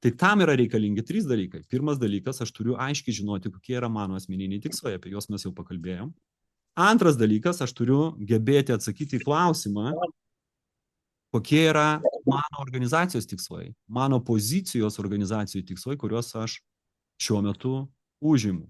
Tai tam yra reikalingi 3 dalykai. Pirmas dalykas, aš turiu aiškiai žinoti, kokie yra mano asmeniniai tikslai, apie juos mes jau pakalbėjom. Antras dalykas, aš turiu gebėti atsakyti į klausimą, kokie yra mano organizacijos tikslai, mano pozicijos organizacijų tikslai, kuriuos aš šiuo metu užimu.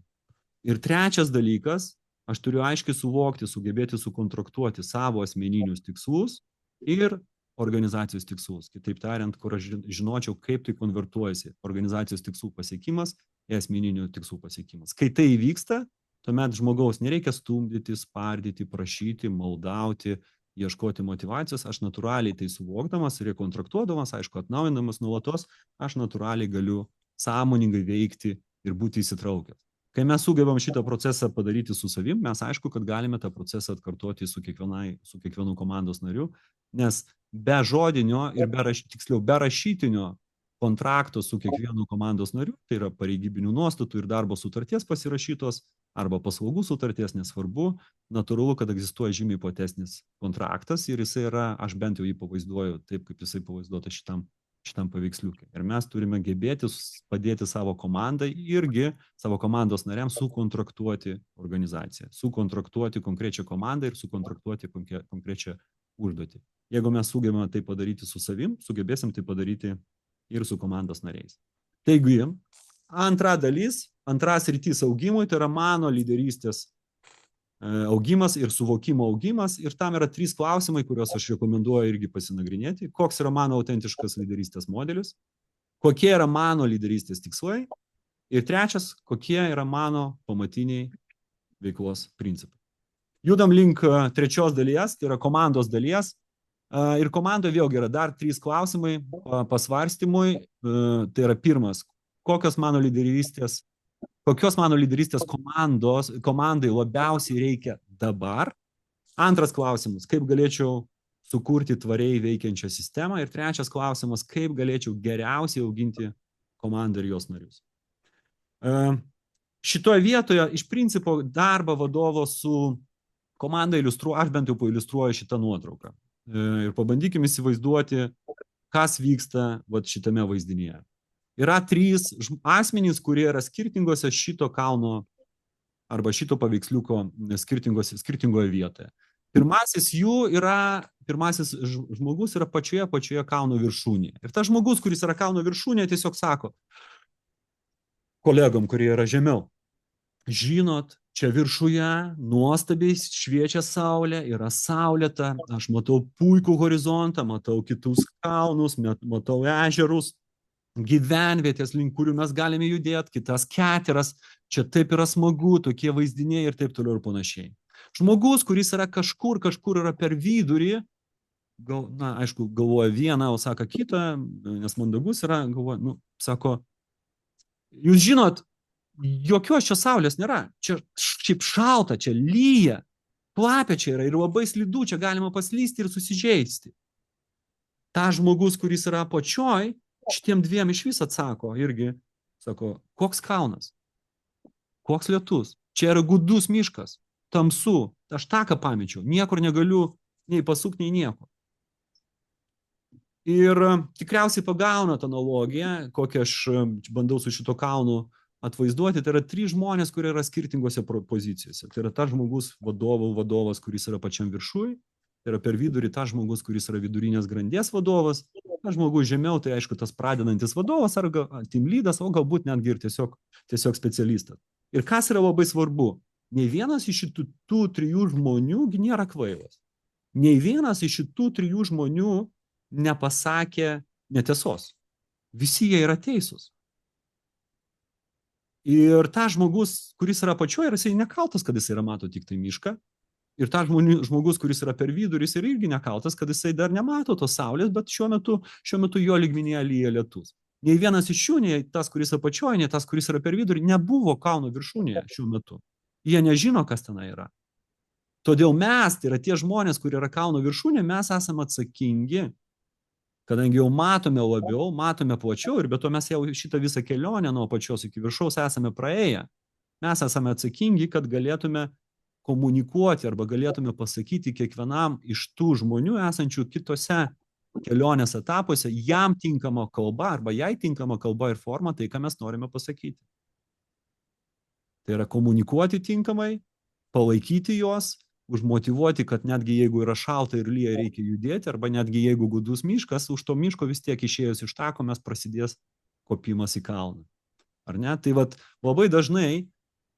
Ir trečias dalykas, aš turiu aiškiai suvokti, sugebėti sukontraktuoti savo asmeninius tikslus ir organizacijos tikslus. Kitaip tariant, kur aš žinočiau, kaip tai konvertuojasi organizacijos tikslų pasiekimas į asmeninių tikslų pasiekimas. Kai tai įvyksta, tuomet žmogaus nereikia stumdyti, spardyti, prašyti, maldauti, ieškoti motivacijos. Aš natūraliai tai suvokdamas, rekontraktuodamas, aišku, atnaujinamas nuolatos, aš natūraliai galiu sąmoningai veikti ir būti įsitraukęs. Kai mes sugebam šitą procesą padaryti su savim, mes aišku, kad galime tą procesą atkartoti su kiekvienu komandos nariu, nes be žodinio ir be rašytinio kontrakto su kiekvienu komandos nariu, tai yra pareigybinių nuostatų ir darbo sutarties pasirašytos arba paslaugų sutarties, nesvarbu, natūralu, kad egzistuoja žymiai platesnis kontraktas ir jisai yra, aš bent jau jį pavaizduoju taip, kaip jisai pavaizduota šitam paveiksliukui. Ir mes turime gebėti padėti savo komandai irgi savo komandos nariams sukontraktuoti organizaciją, sukontraktuoti konkrečią komandą ir sukontraktuoti konkrečią užduotį. Jeigu mes sugebame tai padaryti su savim, sugebėsim tai padaryti ir su komandos nariais. Taigi, antras rytis augimui, tai yra mano lyderystės augimas ir suvokimo augimas. Ir tam yra 3 klausimai, kuriuos aš rekomenduoju irgi pasinagrinėti. Koks yra mano autentiškas lyderystės modelis, kokie yra mano lyderystės tikslai ir trečias, kokie yra mano pamatiniai veiklos principai. Judam link trečios dalies, tai yra komandos dalies. Ir komandoje vėlgi yra dar 3 klausimai pasvarstymui. Tai yra pirmas, kokios mano lyderystės komandai labiausiai reikia dabar. Antras klausimas, kaip galėčiau sukurti tvariai veikiančią sistemą. Ir trečias klausimas, kaip galėčiau geriausiai auginti komandą ir jos narius. Šitoje vietoje iš principo darbą vadovo su komanda iliustruoju, aš bent jau pailiustruoju šitą nuotrauką. Ir pabandykime įsivaizduoti, kas vyksta šitame vaizdinyje. Yra 3 asmenys, kurie yra skirtingose šito kalno arba šito paveiksliuko skirtingoje vietoje. Pirmasis žmogus yra pačioje kalno viršūnėje. Ir tas žmogus, kuris yra kalno viršūnėje, tiesiog sako kolegom, kurie yra žemiau, žinot, čia viršuje nuostabiai šviečia saulė, yra saulėta, aš matau puikų horizontą, matau kitus kalnus, matau ežerus, gyvenvietės, link kurių mes galime judėti, kitas keteras, čia taip yra smagu, tokie vaizdiniai ir taip toliau ir panašiai. Žmogus, kuris yra kažkur yra per vidurį, aišku, galvoja vieną, o sako kitą, nes mandagus yra, galvoja, sako, jūs žinot, jokios čia saulės nėra, čia šiaip šalta, čia lyja, plapia čia yra ir labai slidu, čia galima paslysti ir susižeisti. Ta žmogus, kuris yra apačioj, šitiem dviem iš vis atsako irgi, sako, koks kalnas, koks lietus, čia yra gudus miškas, tamsu, aš taką pamečiau, niekur negaliu nei pasukti, nei nieko. Ir tikriausiai pagauna tą analogiją, kokią aš bandau su šito kalnu atvaizduoti, tai yra 3 žmonės, kurie yra skirtingose pozicijose. Tai yra tas žmogus vadovas, kuris yra pačiam viršui, tai yra per vidurį tas žmogus, kuris yra vidurinės grandies vadovas, tas žmogus žemiau, tai aišku, tas pradedantis vadovas ar team leadas, o galbūt netgi ir tiesiog specialistas. Ir kas yra labai svarbu, nei vienas iš šitų 3 žmonių nėra kvailas. Nei vienas iš šitų 3 žmonių nepasakė netiesos. Visi jie yra teisūs. Ir ta žmogus, kuris yra apačioje, jisai nekaltas, kad jisai yra mato tik tai mišką. Ir ta žmogus, kuris yra per vidurį, jis yra irgi nekaltas, kad jisai dar nemato tos saulės, bet šiuo metu jo lygmenyje lyja lietus. Nei vienas iš jų, nei tas, kuris apačioje, nei tas, kuris yra per vidurį, nebuvo kalno viršūnėje šiuo metu. Jie nežino, kas ten yra. Todėl mes, tai yra tie žmonės, kurie yra kalno viršūnė, mes esame atsakingi, kadangi jau matome labiau, matome plačiau ir be to mes jau šitą visą kelionę nuo apačios iki viršaus esame praėję. Mes esame atsakingi, kad galėtume komunikuoti arba galėtume pasakyti kiekvienam iš tų žmonių esančių kitose kelionės etapuose jam tinkama kalba arba jai tinkama kalba ir forma tai, ką mes norime pasakyti. Tai yra komunikuoti tinkamai, palaikyti juos, užmotyvuoti, kad netgi jeigu yra šalta ir lyja, reikia judėti, arba netgi jeigu gudus miškas, už to miško vis tiek išėjus iš tako mes prasidės kopimas į kalną. Ar ne? Tai labai dažnai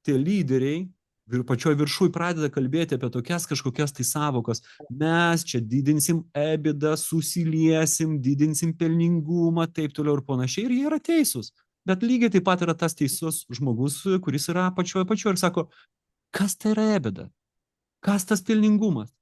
tie lyderiai ir pačioj viršui pradeda kalbėti apie tokias kažkokias tai savokas. Mes čia didinsim EBITDA, susiliesim, didinsim pelningumą, taip toliau ir panašiai. Ir jie yra teisūs. Bet lygiai taip pat yra tas teisus žmogus, kuris yra pačioj ir sako, kas tai yra EBITDA? Kas tas pelningumas?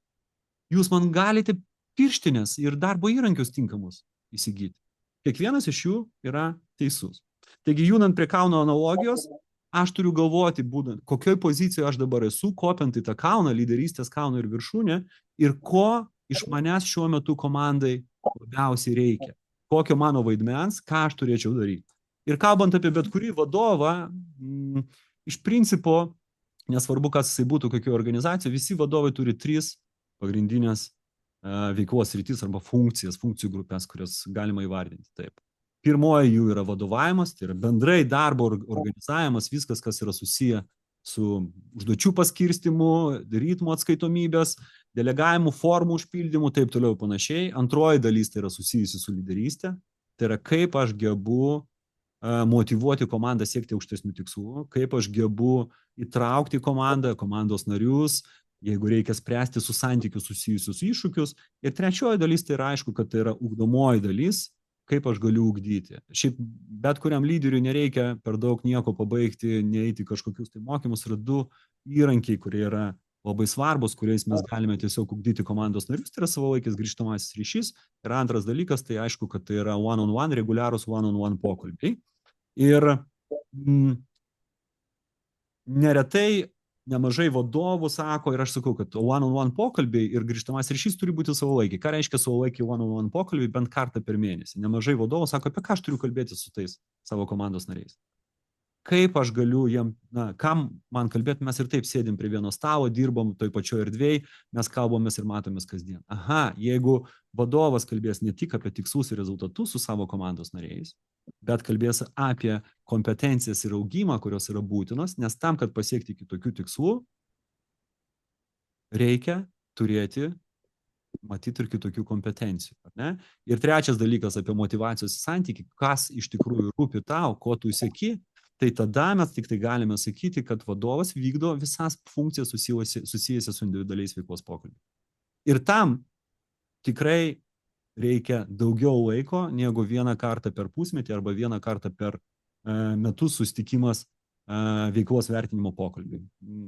Jūs man galite pirštinės ir darbo įrankius tinkamus įsigyti. Kiekvienas iš jų yra teisus. Taigi, judant prie kalno analogijos, aš turiu galvoti, būdant, kokioj pozicijoje aš dabar esu, kopiant į tą kalną, lyderystės kalną ir viršūnę, ir ko iš manęs šiuo metu komandai labiausiai reikia. Kokio mano vaidmens, ką aš turėčiau daryti. Ir kalbant apie bet kurį vadovą, iš principo, nesvarbu, kas jisai būtų, kokio organizacijoje, visi vadovai turi 3 pagrindinės veiklos sritis arba funkcijų grupės, kurias galima įvardinti. Taip. Pirmoji jų yra vadovavimas, tai yra bendrai darbo organizavimas, viskas, kas yra susiję su užduočių paskirstimu, ritmo atskaitomybės, delegavimu, formų užpildymu, taip toliau panašiai. Antroji dalis tai yra susijusi su lyderystė, tai yra kaip aš gebu motyvuoti komandą siekti aukštesnių tikslų, kaip aš gebu įtraukti komandą, komandos narius, jeigu reikia spręsti su santykiu susijusius iššūkius. Ir trečioji dalis tai yra aišku, kad tai yra ugdomoji dalis, kaip aš galiu ugdyti. Šiaip bet kuriam lyderiui nereikia per daug nieko pabaigti, neeiti kažkokius tai mokymus, yra 2 įrankiai, kurie yra labai svarbus, kuriais mes galime tiesiog ugdyti komandos narius, tai yra savalaikis grįžtamasis ryšys. Ir antras dalykas, tai aišku, kad tai yra one-on-one, reguliarūs one-on-one pokalbiai. Ir neretai nemažai vadovų sako, ir aš sakau, kad one-on-one pokalbiai ir grįžtamas ryšys turi būti savalaikiai. Ką reiškia savalaikiai one-on-one pokalbiai? Bent kartą per mėnesį. Nemažai vadovų sako, apie ką aš turiu kalbėti su tais savo komandos nariais. Kaip aš galiu jam, kam man kalbėti, mes ir taip sėdim prie vieno stalo, dirbam toj pačioj erdvėj, mes kalbamės ir matomės kasdien. Aha, jeigu vadovas kalbės ne tik apie tikslus ir rezultatus su savo komandos nariais, bet kalbės apie kompetencijas ir augimą, kurios yra būtinos, nes tam, kad pasiekti kitokių tikslų, reikia turėti, matyti ir kitokių kompetencijų. Ne? Ir trečias dalykas apie motyvacijos santykį, kas iš tikrųjų rūpi tau, ko tu sieki, tai tada mes tik tai galime sakyti, kad vadovas vykdo visas funkcijas susijusias su individualiais veiklos pokalbiais. Ir tam tikrai reikia daugiau laiko, negu vieną kartą per pusmetį arba vieną kartą per metus susitikimas veiklos vertinimo pokalbiui.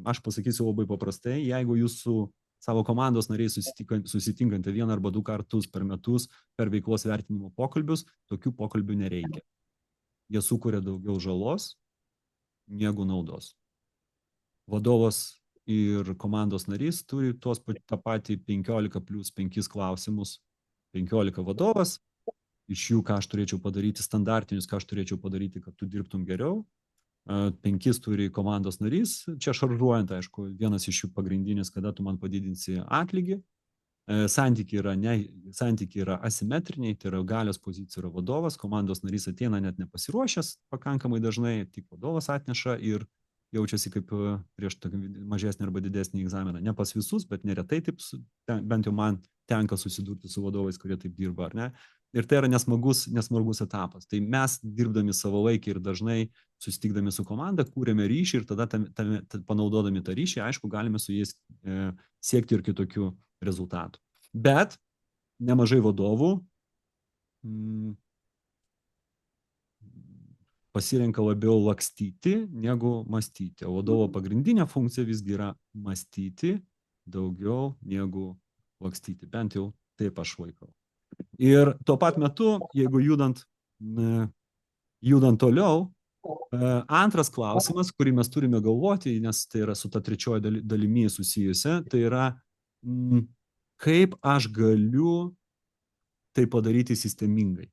Aš pasakysiu labai paprastai, jeigu jūsų savo komandos nariais susitinkantį 1 arba 2 kartus per metus per veiklos vertinimo pokalbius, tokių pokalbių nereikia. Jie sukuria daugiau žalos negu naudos. Vadovas ir komandos narys turi tą patį 15 plus 5 klausimus. 15 vadovas, iš jų, ką aš turėčiau padaryti, standartinius, ką aš turėčiau padaryti, kad tu dirbtum geriau. 5 turi komandos narys, čia šaržuojant, aišku, vienas iš jų pagrindinis, kada tu man padidinsi atlygį. Santykiai yra asimetriniai, tai yra galios pozicija yra vadovas, komandos narys ateina net nepasiruošęs pakankamai dažnai, tik vadovas atneša ir jaučiasi kaip prieš mažesnį arba didesnį egzaminą. Ne pas visus, bet neretai taip, bent jau man tenka susidurti su vadovais, kurie taip dirba, ar ne? Ir tai yra nesmagus etapas. Tai mes dirbdami savalaikiai ir dažnai susitikdami su komanda, kūrėme ryšį ir tada panaudodami tą ryšį, aišku, galime su jais siekti ir kitokių rezultatų. Bet nemažai vadovų pasirenka labiau lakstyti negu mąstyti. O vadovo pagrindinė funkcija visgi yra mąstyti daugiau negu lakstyti. Bent jau taip aš laikau. Ir tuo pat metu, jeigu judant toliau, antras klausimas, kurį mes turime galvoti, nes tai yra su ta trečioji dalimi susijusi, tai yra, kaip aš galiu tai padaryti sistemingai.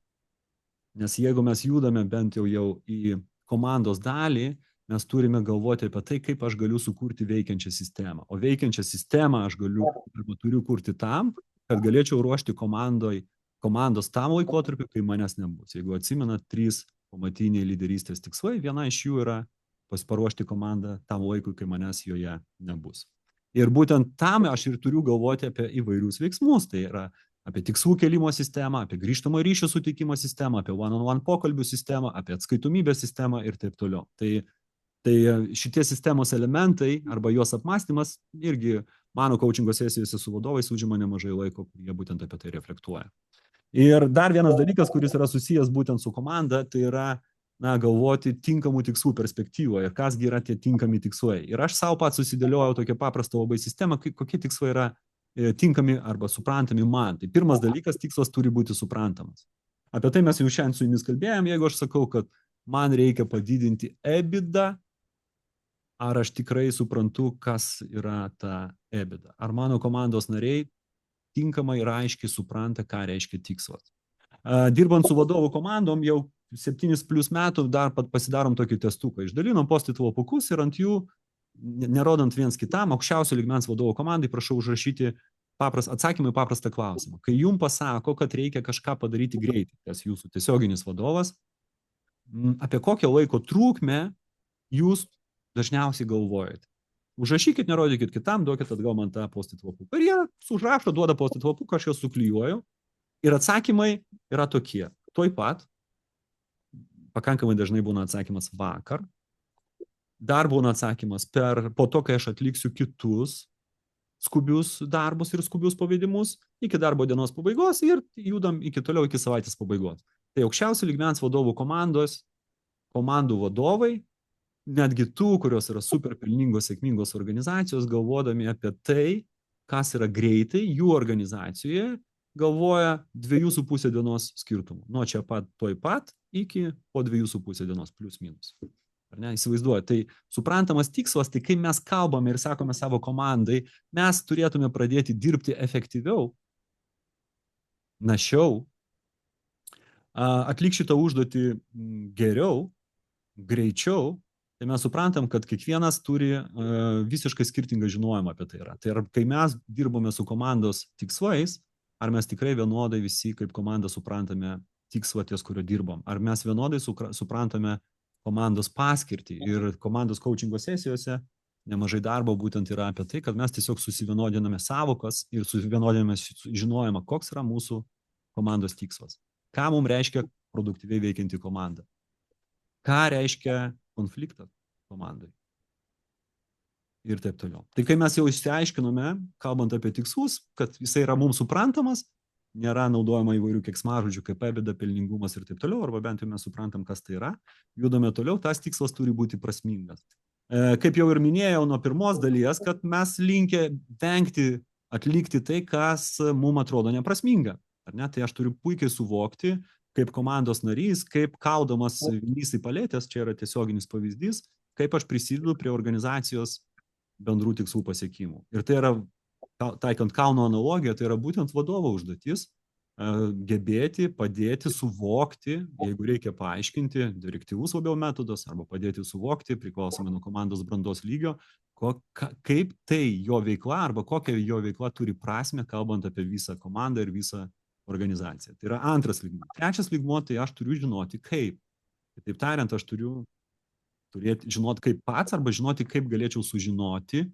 Nes jeigu mes judame bent jau į komandos dalį, mes turime galvoti apie tai, kaip aš galiu sukurti veikiančią sistemą. O veikiančią sistemą aš turiu kurti tam, kad galėčiau ruošti komandos tam laikotarpiu, kai manęs nebus. Jeigu atsimenat 3 pamatiniai lyderystės tikslai, viena iš jų yra paruošti komandą tam laikui, kai manęs joje nebus. Ir būtent tam aš ir turiu galvoti apie įvairius veiksmus. Tai yra apie tikslų kelimo sistemą, apie grįžtamo ryšio suteikimo sistemą, apie one-on-one pokalbių sistemą, apie atskaitomybės sistemą ir taip toliau. Tai šitie sistemos elementai arba jos apmąstymas irgi mano coachingo sesijose su vadovais užima nemažai laiko, kurie būtent apie tai reflektuoja. Ir dar vienas dalykas, kuris yra susijęs būtent su komanda, tai yra galvoti tinkamų tikslų perspektyvoje ir kasgi yra tie tinkami tikslai. Ir aš savo pats susidėliojau tokią paprastą labai sistemą, kokie tikslai yra tinkami arba suprantami man. Tai pirmas dalykas, tikslas turi būti suprantamas. Apie tai mes jau šiandien su jumis kalbėjom, jeigu aš sakau, kad man reikia padidinti EBITDA, ar aš tikrai suprantu, kas yra ta EBITDA. Ar mano komandos nariai tinkamai ir aiškiai supranta, ką reiškia tikslas. Dirbant su vadovų komandom, jau 7+ metų dar pasidarom tokį testuką. Išdalinom post-it lapukus ir ant jų, nerodant viens kitam, aukščiausio lygmens vadovo komandai, prašau užrašyti atsakymą į paprastą klausimą. Kai jums pasako, kad reikia kažką padaryti greitai, tas jūsų tiesioginis vadovas, apie kokią laiko trukmę jūs dažniausiai galvojate. Užrašykit, nerodykit kitam, duokit atgal man tą post-it lapuką. Ir jie užrašo, duoda post-it lapuką, aš juos suklijuoju. Ir atsakymai yra tokie. Tuoj pat, pakankamai dažnai būna atsakymas vakar, dar būna atsakymas po to, kai aš atliksiu kitus skubius darbus ir skubius pavedimus iki darbo dienos pabaigos ir judam toliau iki savaitės pabaigos. Tai aukščiausio lygmens vadovų komandų vadovai, netgi tų, kurios yra super pelningos, sėkmingos organizacijos, galvodami apie tai, kas yra greitai jų organizacijoje, galvoja 2,5 dienos skirtumų. Nuo čia pat, toj pat, iki po 2,5 dienos, plius minus. Ar ne, įsivaizduoju. Tai suprantamas tikslas, tai kai mes kalbame ir sakome savo komandai, mes turėtume pradėti dirbti efektyviau, našiau, atlik šitą užduotį geriau, greičiau, tai mes suprantam, kad kiekvienas turi visiškai skirtingą žinojimą apie tai yra. Tai yra, kai mes dirbame su komandos tikslais, ar mes tikrai vienodai visi kaip komanda suprantame tikslą ties, kurio dirbam, ar mes vienodai suprantame komandos paskirtį. Ir komandos coachingo sesijose nemažai darbo būtent yra apie tai, kad mes tiesiog susivienodiname savokas ir susivienodiname žinojimą, koks yra mūsų komandos tikslas. Ką mums reiškia produktyviai veikianti komanda? Ką reiškia konfliktas komandai? Ir taip toliau. Tai kai mes jau išsiaiškinome, kalbant apie tikslus, kad jisai yra mums suprantamas, nėra naudojama įvairių keiksmažodžių kaip EBITDA, pelningumas ir taip toliau, arba bent jau mes suprantam, kas tai yra, judame toliau, tas tikslas turi būti prasmingas. Kaip jau ir minėjau nuo pirmos dalies, kad mes linkę vengti atlikti tai, kas mums atrodo neprasminga. Ar ne? Tai aš turiu puikiai suvokti, kaip komandos narys, kaip kaudamas vinys į palėtės, čia yra tiesioginis pavyzdys, kaip aš prisidedu prie organizacijos bendrų tikslų pasiekimų. Ir tai yra, taikant kalno analogiją, tai yra būtent vadovo užduotis gebėti, padėti, suvokti, jeigu reikia paaiškinti, direktyvus labiau metodas, arba padėti suvokti, priklausomai nuo komandos brandos lygio, kaip tai jo veikla, arba kokia jo veikla turi prasme, kalbant apie visą komandą ir visą organizaciją. Tai yra antras lygmuo. Trečias lygmuo, tai aš turiu žinoti, kaip. Taip tariant, aš turiu žinoti kaip pats, arba žinoti, kaip galėčiau sužinoti,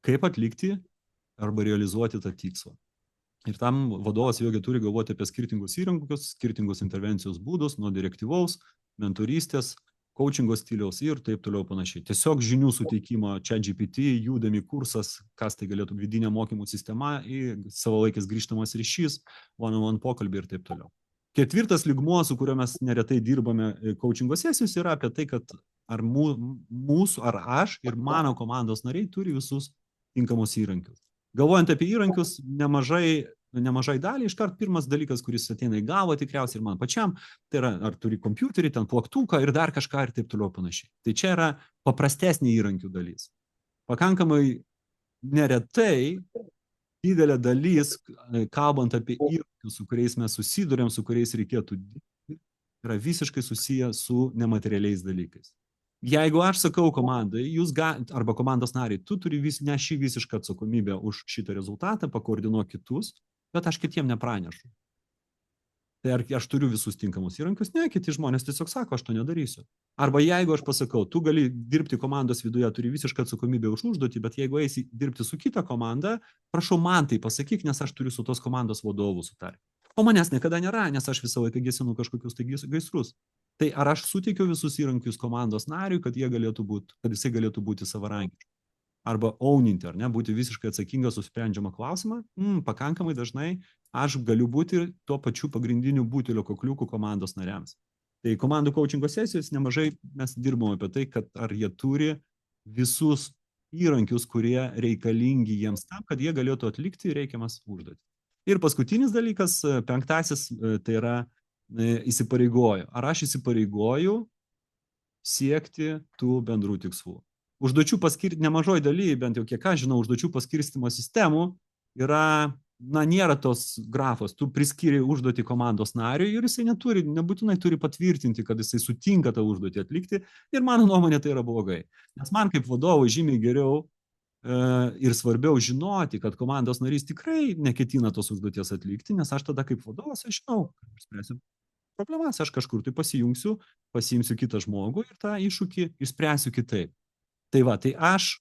kaip atlikti arba realizuoti tą tikslą. Ir tam vadovas vėlgi turi galvoti apie skirtingus įrankius, skirtingus intervencijos būdus, nuo direktyvaus, mentorystės, coachingo stiliaus ir taip toliau panašiai. Tiesiog žinių suteikimo, ChatGPT, Udemy kursas, kas tai galėtų vidinė mokymų sistema, savalaikis grįžtamas ryšys, one-on-one pokalbį ir taip toliau. Ketvirtas lygmuo, su kuriuo mes neretai dirbame coachingo sesijos, yra apie tai, kad ar mūsų, ar aš ir mano komandos nariai turi visus tinkamus įrankius. Galvojant apie įrankius, nemažai dalį, iškart pirmas dalykas, kuris ateina į galvą tikriausiai ir man pačiam, tai yra, ar turi kompiuterį, ten plaktuką ir dar kažką ir taip toliau panašiai. Tai čia yra paprastesnė įrankių dalis. Pakankamai neretai didelė dalis, kalbant apie įrankius, su kuriais mes susidurėm, su kuriais reikėtų dirbti, yra visiškai susiję su nematerialiais dalykais. Jeigu aš sakau komandai, arba komandos nariai, tu turi neši visišką atsakomybę už šitą rezultatą, pakoordinuok kitus, bet aš kitiem nepranešu. Tai ar aš turiu visus tinkamus įrankius? Ne, kiti žmonės tiesiog sako, aš to nedarysiu. Arba jeigu aš pasakau, tu gali dirbti komandos viduje, turi visišką atsakomybę už užduotį, bet jeigu eisi dirbti su kita komanda, prašau man tai pasakyk, nes aš turiu su tos komandos vadovu sutarti. O manęs niekada nėra, nes aš visą laiką gesinu kažkokius tai gaisrus. Tai ar aš suteikiu visus įrankius komandos nariui, kad jisai galėtų būti savarankiškas? Arba owninti, ar ne, būti visiškai atsakingas už sprendžiamą klausimą? Pakankamai dažnai aš galiu būti tuo pačiu pagrindiniu butelio kokliukų komandos nariams. Tai komandų coachingo sesijos nemažai mes dirbame apie tai, kad ar jie turi visus įrankius, kurie reikalingi jiems tam, kad jie galėtų atlikti reikiamas užduotis. Ir paskutinis dalykas, penktasis, tai yra įsipareigoju. Ar aš įsipareigoju siekti tų bendrų tikslų? Užduočių nemažoj daly, bent jau kiek aš žinau, užduočių paskirstimo sistemų yra, nėra tos grafos. Tu priskiri užduotį komandos nariui ir jisai nebūtinai turi patvirtinti, kad jisai sutinka tą užduotį atlikti. Ir mano nuomonė tai yra blogai. Nes man kaip vadovui žymiai geriau ir svarbiau žinoti, kad komandos narys tikrai neketina tos užduoties atlikti, nes aš tada kaip vadovas, aš žinau, kad spręsiu problemas, aš kažkur tai pasiimsiu kitą žmogų ir tą iššūkį išspręsiu kitaip. Tai va, tai aš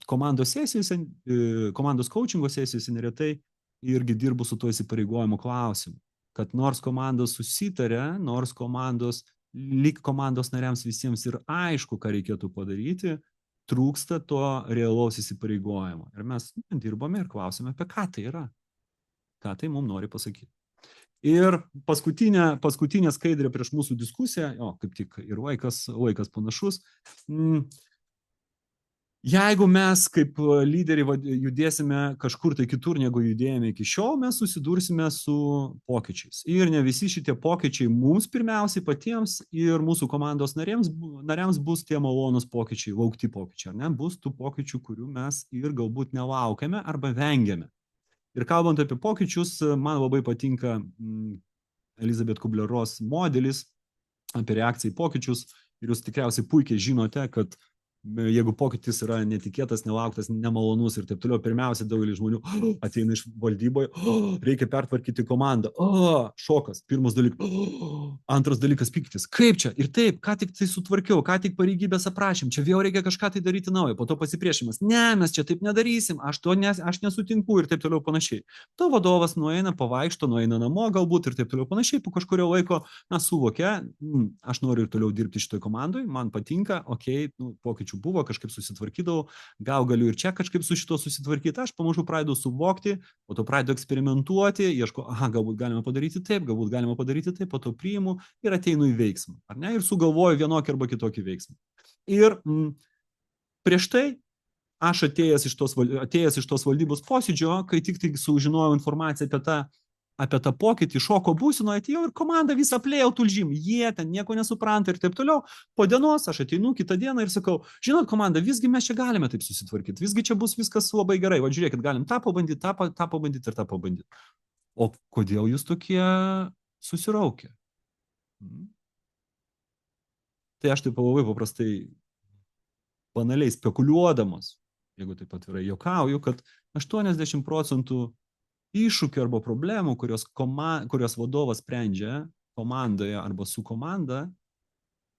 komandos coachingo sesijose neretai irgi dirbu su to įsipareigojimo klausimu, kad nors komandos susitarė, nors komandos nariams visiems ir aišku, ką reikėtų padaryti, trūksta to realaus įsipareigojimo. Ir mes dirbame ir klausime, apie ką tai yra, ką tai mums nori pasakyti. Ir paskutinė skaidrė prieš mūsų diskusiją, kaip tik ir laikas panašus. Jeigu mes kaip lyderiai judėsime kažkur tai kitur, negu judėjome iki šiol, mes susidursime su pokyčiais. Ir ne visi šitie pokyčiai mums pirmiausiai patiems ir mūsų komandos nariams bus tie malonus pokyčiai, laukti pokyčiai. Ar ne? Bus tų pokyčių, kurių mes ir galbūt nelaukiame arba vengiame. Ir kalbant apie pokyčius, man labai patinka Elizabeth Kubler-Ross modelis apie reakciją į pokyčius. Ir jūs tikriausiai puikiai žinote, kad jeigu pokytis yra netikėtas, nelauktas, nemalonus ir taip toliau, pirmiausia, daugelis žmonių ateina iš valdyboje, reikia pertvarkyti komandą, šokas, pirmas dalykas, antras dalykas pyktis, kaip čia, ir taip, ką tik tai sutvarkiau, ką tik pareigybės aprašym, čia vėl reikia kažką tai daryti naujo, po to pasipriešimas, ne, mes čia taip nedarysim, aš nesutinku ir taip toliau panašiai. To vadovas nueina, pavaikšto, nueina namo galbūt ir taip toliau panašiai, po kažkurio laiko, suvokia, aš noriu ir toliau dirbti šitoj komandoj, man patinka, pokyčių buvo, kažkaip susitvarkydavau, gal galiu ir čia kažkaip su šito susitvarkyti, aš pamažu pradedu suvokti, po to pradedu eksperimentuoti, ieško, galbūt galima padaryti taip, po to priimu ir ateinu į veiksmą, ar ne, ir sugalvoju vienokį arba kitokį veiksmą. Ir prieš tai aš atėjęs iš tos valdybos posėdžio, kai tik tai sužinojau informaciją apie tą pokytį, šoko būsinoje, atėjau ir komanda visą plėjau tulžym, jie ten nieko nesupranta ir taip toliau. Po dienos aš ateinu kitą dieną ir sakau, žinot, komanda, visgi mes čia galime taip susitvarkyti, visgi čia bus viskas labai gerai, va žiūrėkit, galim tą pabandyti, tą pabandyti ir tą pabandyti. O kodėl jūs tokie susiraukę? Tai aš taip labai paprastai, banaliai spekuliuodamas, jeigu taip atvirai juokauju, kad 80% iššūkių arba problemų, kurios vadovas sprendžia komandoje arba su komanda,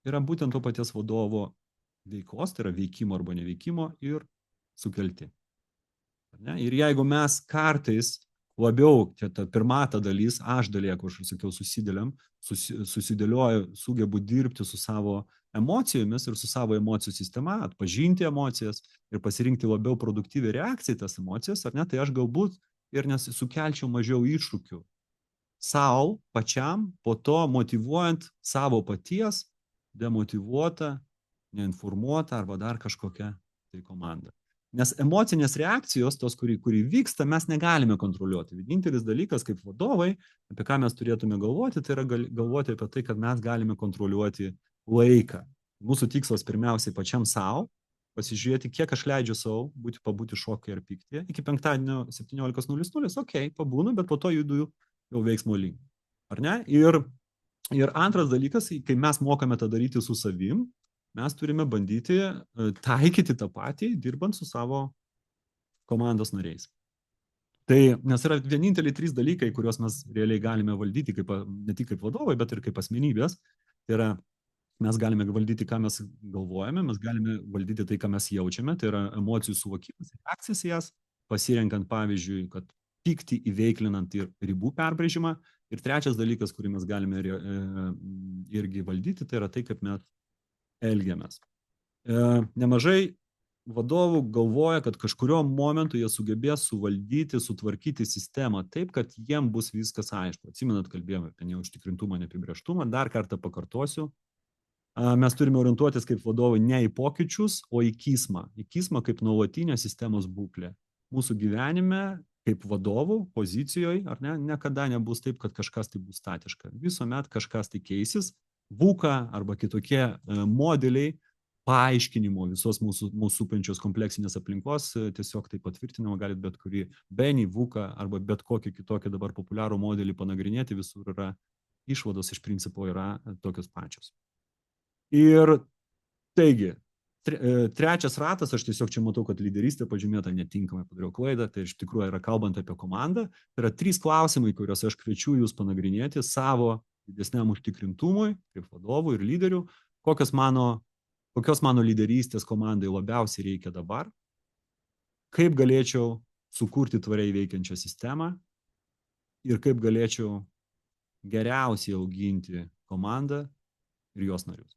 yra būtent to paties vadovo veikos, tai yra veikimo arba neveikimo ir sukelti. Ir jeigu mes kartais labiau, ta pirma ta dalis, aš dalyje, kur aš sakiau, susidėlioju, sugebu dirbti su savo emocijomis ir su savo emocijų sistema, atpažinti emocijas ir pasirinkti labiau produktyvią reakciją tas emocijas, ar ne, tai aš galbūt ir sukelčiau mažiau iššūkių savo pačiam, po to motyvuojant savo paties demotyvuotą, neinformuotą arba dar kažkokią tai komandą. Nes emocinės reakcijos, tos, kuri vyksta, mes negalime kontroliuoti. Vienintelis dalykas kaip vadovai, apie ką mes turėtume galvoti, tai yra galvoti apie tai, kad mes galime kontroliuoti laiką. Mūsų tikslas pirmiausiai pačiam savo, pasižiūrėti, kiek aš leidžiu savo pabūti šokai ir pykti. Iki penktadienio 17:00, okei, pabūnu, bet po to judu jau veiksmo link. Ar ne? Ir antras dalykas, kai mes mokame tą daryti su savim, mes turime bandyti taikyti tą patį, dirbant su savo komandos nariais. Tai, nes yra vieninteliai 3 dalykai, kuriuos mes realiai galime valdyti, ne tik kaip vadovai, bet ir kaip asmenybės. Tai yra, mes galime valdyti, ką mes galvojame, mes galime valdyti tai, ką mes jaučiame, tai yra emocijų suvokimas, reakcijas į jas, pasirenkant pavyzdžiui, kad pyktį įveiklinant ir ribų perbraižymą. Ir trečias dalykas, kurį mes galime irgi valdyti, tai yra tai, kaip mes elgiamės. Nemažai vadovų galvoja, kad kažkurio momentu jie sugebės suvaldyti, sutvarkyti sistemą taip, kad jiem bus viskas aišku. Atsimenat, kalbėjome apie neužtikrintumą, neapibrėžtumą. Dar kartą pakartosiu. Mes turime orientuotis kaip vadovai ne į pokyčius, o į kismą. Į kismą kaip nuolatinę sistemos būklę. Mūsų gyvenime kaip vadovų pozicijoje, ar ne, niekada nebus taip, kad kažkas tai bus statiška. Visuomet kažkas tai keisis. VUCA arba kitokie modeliai paaiškinimo visos mūsų supančios kompleksinės aplinkos tiesiog tai patvirtinama, galit bet kurį BENI, VUCA arba bet kokį kitokį dabar populiarų modelį panagrinėti, visur yra išvados iš principo yra tokios pačios. Ir taigi, trečias ratas, aš tiesiog čia matau, kad lyderystė pažymėta netinkamai, padariau klaidą, tai iš tikrųjų yra kalbant apie komandą, tai yra 3 klausimai, kuriuos aš kviečiu jūs panagrinėti savo didesniam užtikrintumui, kaip vadovų ir lyderių, kokios mano lyderystės komandai labiausiai reikia dabar, kaip galėčiau sukurti tvariai veikiančią sistemą ir kaip galėčiau geriausiai auginti komandą ir jos narius.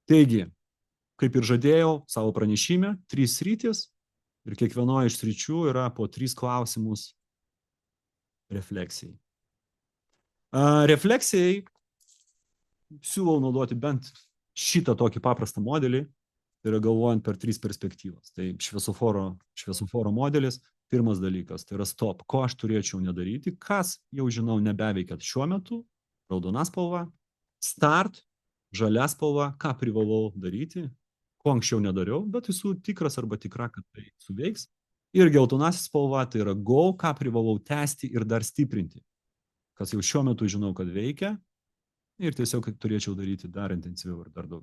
Taigi, kaip ir žadėjau savo pranešime, 3 sritys ir kiekvienoje iš sričių yra po 3 klausimus refleksijai. Refleksijai siūlau naudoti bent šitą tokį paprastą modelį, tai yra galvojant per 3 perspektyvas. Tai šviesoforo modelis, pirmas dalykas, tai yra stop, ko aš turėčiau nedaryti, kas jau žinau nebeveikia šiuo metu, raudona spalva, start, žalia spalva, ką privalau daryti, ko anksčiau nedariau, bet esu tikras arba tikra, kad tai suveiks. Ir geltonasis spalva, tai yra go, ką privalau tęsti ir dar stiprinti, kas jau šiuo metu žinau, kad veikia ir tiesiog turėčiau daryti dar intensyviau ir dar daugiau.